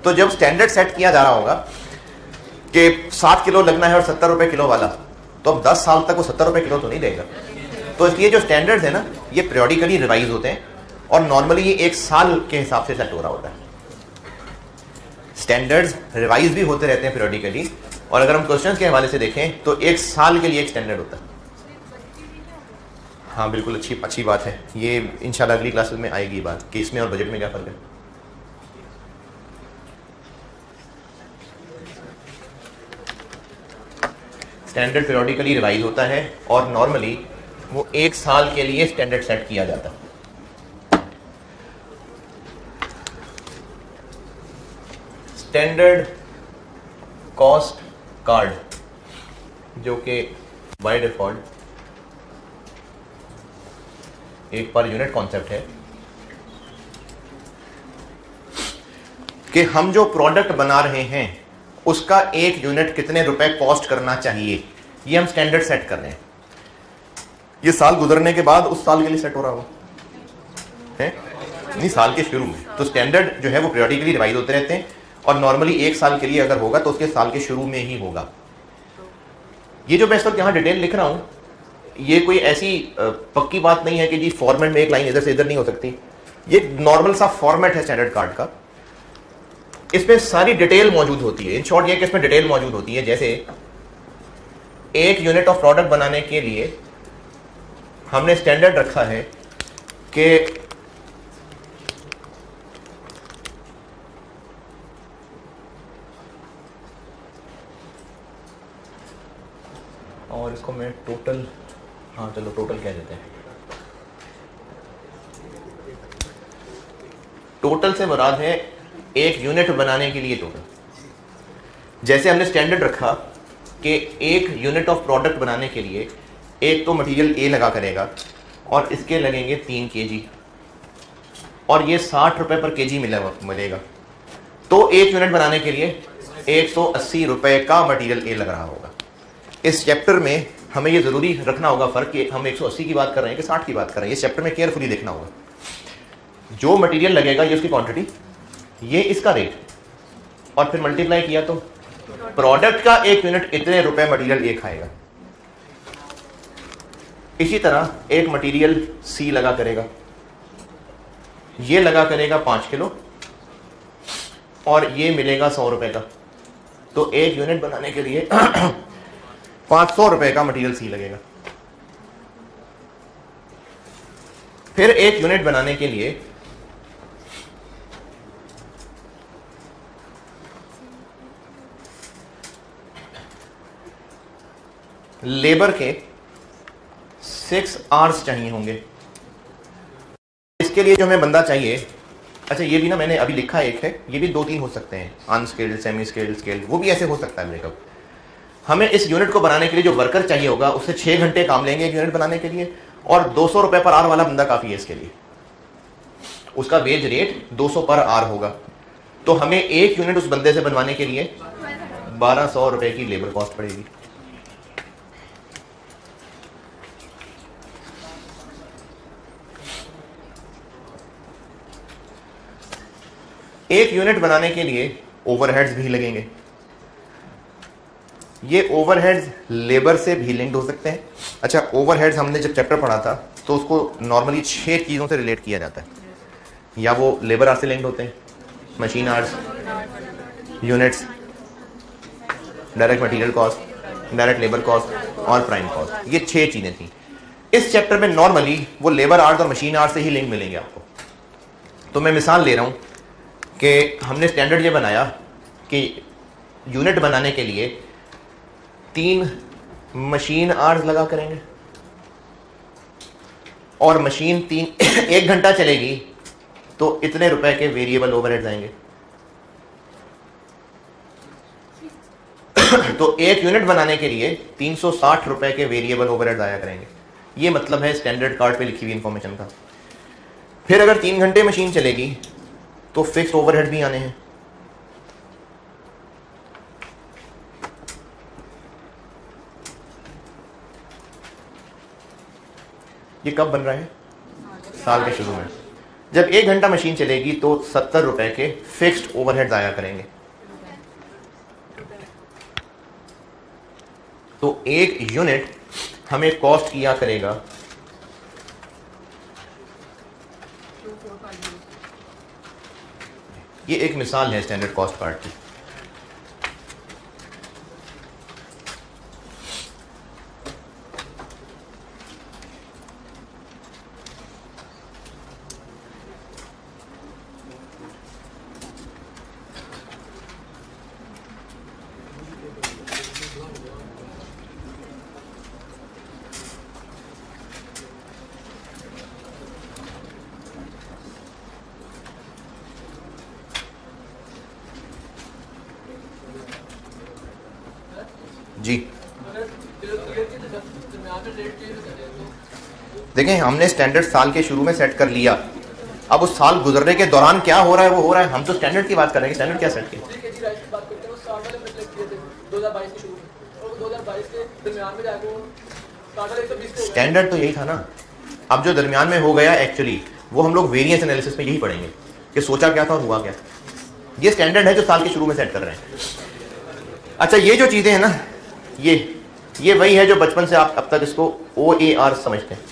तो जब स्टैंडर्ड सेट किया जा रहा होगा कि 7 किलो लगना है और 70 रुपये किलो वाला, तो अब 10 साल तक वो 70 रुपये किलो तो नहीं देगा। तो इसलिए जो स्टैंडर्ड्स है ना, ये पीरियडिकली रिवाइज होते हैं और नॉर्मली ये 1 साल के हिसाब से सेट हो रहा होता है। स्टैंडर्ड्स रिवाइज भी होते रहते हैं पीरियडिकली, और अगर हम क्वेश्चंस के हवाले से देखें तो 1 साल के लिए एक स्टैंडर्ड होता है। हाँ बिल्कुल, अच्छी बात है। ये इंशाल्लाह अगली क्लासेस में आएगी बात कि इसमें और बजट में क्या फ़र्क है। स्टैंडर्ड पीरियडिकली रिवाइज होता है और नॉर्मली वो 1 साल के लिए स्टैंडर्ड सेट किया जाता है। स्टैंडर्ड कॉस्ट कार्ड, जो कि बाय डिफॉल्ट एक पर यूनिट कॉन्सेप्ट है कि हम जो प्रोडक्ट बना रहे हैं उसका एक यूनिट कितने रुपए कॉस्ट करना चाहिए, ये हम स्टैंडर्ड सेट कर रहे हैं। ये साल गुजरने के बाद उस साल के लिए सेट हो रहा हो है नहीं, साल के शुरू में। तो स्टैंडर्ड जो है वो पीरियडिकली रिवाइज होते रहते हैं और नॉर्मली एक साल के लिए अगर होगा तो उसके साल के शुरू में ही होगा। ये जो मैं इस वक्त यहाँ डिटेल लिख रहा हूं, ये कोई ऐसी पक्की बात नहीं है कि जी फॉर्मेट में एक लाइन इधर से इधर नहीं हो सकती। ये नॉर्मल सा फॉर्मेट है स्टैंडर्ड कार्ड का, इसमें सारी डिटेल मौजूद होती है। इन शॉर्ट ये कि इसमें डिटेल मौजूद होती है। जैसे एक यूनिट ऑफ प्रोडक्ट बनाने के लिए हमने स्टैंडर्ड रखा है कि और इसको मैं टोटल, हाँ चलो टोटल कह देते हैं। टोटल से मुराद है एक यूनिट बनाने के लिए टोटल। जैसे हमने स्टैंडर्ड रखा कि एक यूनिट ऑफ प्रोडक्ट बनाने के लिए एक तो मटेरियल ए लगा करेगा और इसके लगेंगे 3 kg और ये 60 रुपए पर kg मिलेगा। तो एक यूनिट बनाने के लिए 180 रुपए का मटेरियल ए लग रहा होगा। इस चैप्टर में हमें ये जरूरी रखना होगा फर्क कि हम 180 की बात कर रहे हैं कि 60 की बात कर रहे हैं। इस चैप्टर में केयरफुली देखना होगा। जो मटेरियल लगेगा ये उसकी क्वांटिटी, ये इसका रेट, और फिर मल्टीप्लाई किया तो प्रोडक्ट का एक यूनिट इतने रुपए मटेरियल ए खाएगा। इसी तरह एक मटेरियल सी लगा करेगा, ये लगा करेगा 5 किलो और ये मिलेगा 100 रुपए का। तो एक यूनिट बनाने के लिए 500 रुपए का मटेरियल सी लगेगा। फिर एक यूनिट बनाने के लिए लेबर के 6 आवर्स चाहिए होंगे। इसके लिए जो हमें बंदा चाहिए, अच्छा ये भी ना मैंने अभी लिखा एक है, ये भी 2-3 हो सकते हैं, अनस्किल्ड, सेमी स्किल्ड, स्किल्ड, वो भी ऐसे हो सकता है ब्रेकअप। हमें इस यूनिट को बनाने के लिए जो वर्कर चाहिए होगा उससे 6 घंटे काम लेंगे एक यूनिट बनाने के लिए, और 200 रुपए पर आवर वाला बंदा काफी है इसके लिए। उसका वेज रेट 200 पर आवर होगा। तो हमें एक यूनिट उस बंदे से बनवाने के लिए 1200 रुपए की लेबर कॉस्ट पड़ेगी। एक यूनिट बनाने के लिए ओवरहेड्स भी लगेंगे। ये ओवरहेड्स लेबर से भी लिंक्ड हो सकते हैं। अच्छा, ओवरहेड्स हमने जब चैप्टर पढ़ा था तो उसको नॉर्मली 6 चीज़ों से रिलेट किया जाता है। या वो लेबर आवर्स से लिंक्ड होते हैं, machine hours, units, direct material cost, direct labour cost और प्राइम कॉस्ट। ये 6 चीज़ें थी। इस चैप्टर में नॉर्मली वो लेबर आवर्स और मशीन आवर्स से ही लिंक मिलेंगे आपको। तो मैं मिसाल ले रहा हूँ कि हमने स्टैंडर्ड ये बनाया कि यूनिट बनाने के लिए 3 मशीन आवर्स लगा करेंगे और मशीन 1 घंटा चलेगी तो इतने रुपए के वेरिएबल ओवरहेड्स आएंगे। तो एक यूनिट बनाने के लिए 360 रुपए के वेरिएबल ओवरहेड्स आया करेंगे। ये मतलब है स्टैंडर्ड कार्ड पे लिखी हुई इंफॉर्मेशन का। फिर अगर 3 घंटे मशीन चलेगी तो फिक्स्ड ओवरहेड भी आने हैं। ये कब बन रहा है? साल के शुरू में। जब 1 घंटा मशीन चलेगी तो 70 रुपए के फिक्स्ड ओवरहेड्स आया करेंगे। तो एक यूनिट हमें कॉस्ट किया करेगा ये एक मिसाल है स्टैंडर्ड कॉस्ट कार्ड की। देखें, हमने स्टैंडर्ड साल के शुरू में सेट कर लिया, अब उस साल गुजरने के दौरान क्या हो रहा है वो हो रहा है। हम तो स्टैंडर्ड की बात कर रहे हैं, स्टैंडर्ड क्या सेट किया? स्टैंडर्ड तो यही था ना। अब जो दरमियान में हो गया एक्चुअली वो हम लोग वेरिएंस एनालिसिस में यही पढ़ेंगे कि सोचा क्या था और हुआ क्या। ये स्टैंडर्ड है जो साल के शुरू में सेट कर रहे हैं। अच्छा, ये जो चीजें हैं ना, ये वही है जो बचपन से आप अब तक इसको OAR समझते हैं।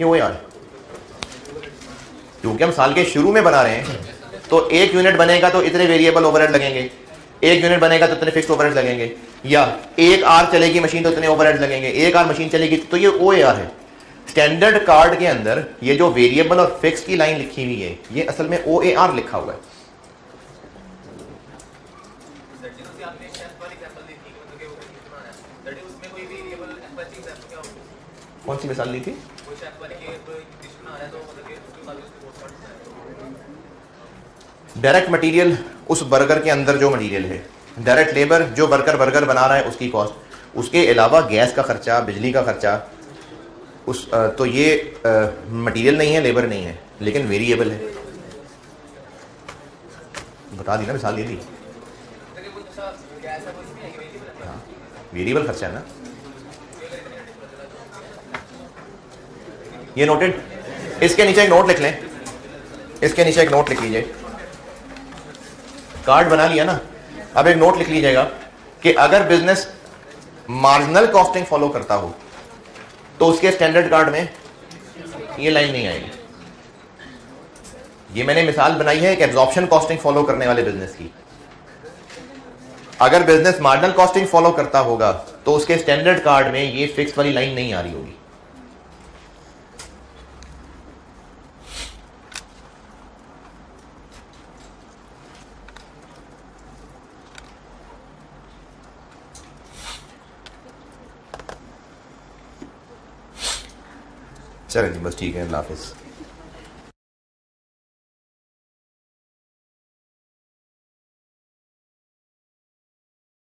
ये OAR है क्योंकि हम साल के शुरू में बना रहे हैं, तो एक यूनिट बनेगा तो इतने वेरिएबल ओवरहेड लगेंगे, एक यूनिट बनेगा तो इतने फिक्स्ड ओवरहेड लगेंगे, या एक आर चलेगी मशीन तो इतने ओवरहेड लगेंगे, एक आर मशीन चलेगी, तो ये OAR है। स्टैंडर्ड कार्ड के अंदर ये जो वेरिएबल और फिक्स की लाइन लिखी हुई है ये असल में OAR लिखा हुआ है। कौन सी मिसाल ली थी? डायरेक्ट मटेरियल उस बर्गर के अंदर जो मटेरियल है, डायरेक्ट लेबर जो वर्कर बर्गर बना रहा है उसकी कॉस्ट, उसके अलावा गैस का खर्चा, बिजली का खर्चा, उस तो ये मटेरियल नहीं है, लेबर नहीं है, लेकिन वेरिएबल है। बता दी ना, मिसाल दे दी। हाँ, वेरिएबल खर्चा है ना। ये नोटेड। इसके नीचे एक नोट लिख लें, इसके नीचे एक नोट लिख लीजिए। कार्ड बना लिया ना, अब एक नोट लिख लीजिएगा कि अगर बिजनेस मार्जिनल कॉस्टिंग फॉलो करता हो तो उसके स्टैंडर्ड कार्ड में ये लाइन नहीं आएगी। ये मैंने मिसाल बनाई है एक एब्जॉर्प्शन कॉस्टिंग फॉलो करने वाले बिजनेस की। अगर बिजनेस मार्जिनल कॉस्टिंग फॉलो करता होगा तो उसके स्टैंडर्ड कार्ड में ये फिक्स वाली लाइन नहीं आ रही होगी। चलें जी, बस ठीक है, अल्लाह हाफिज़।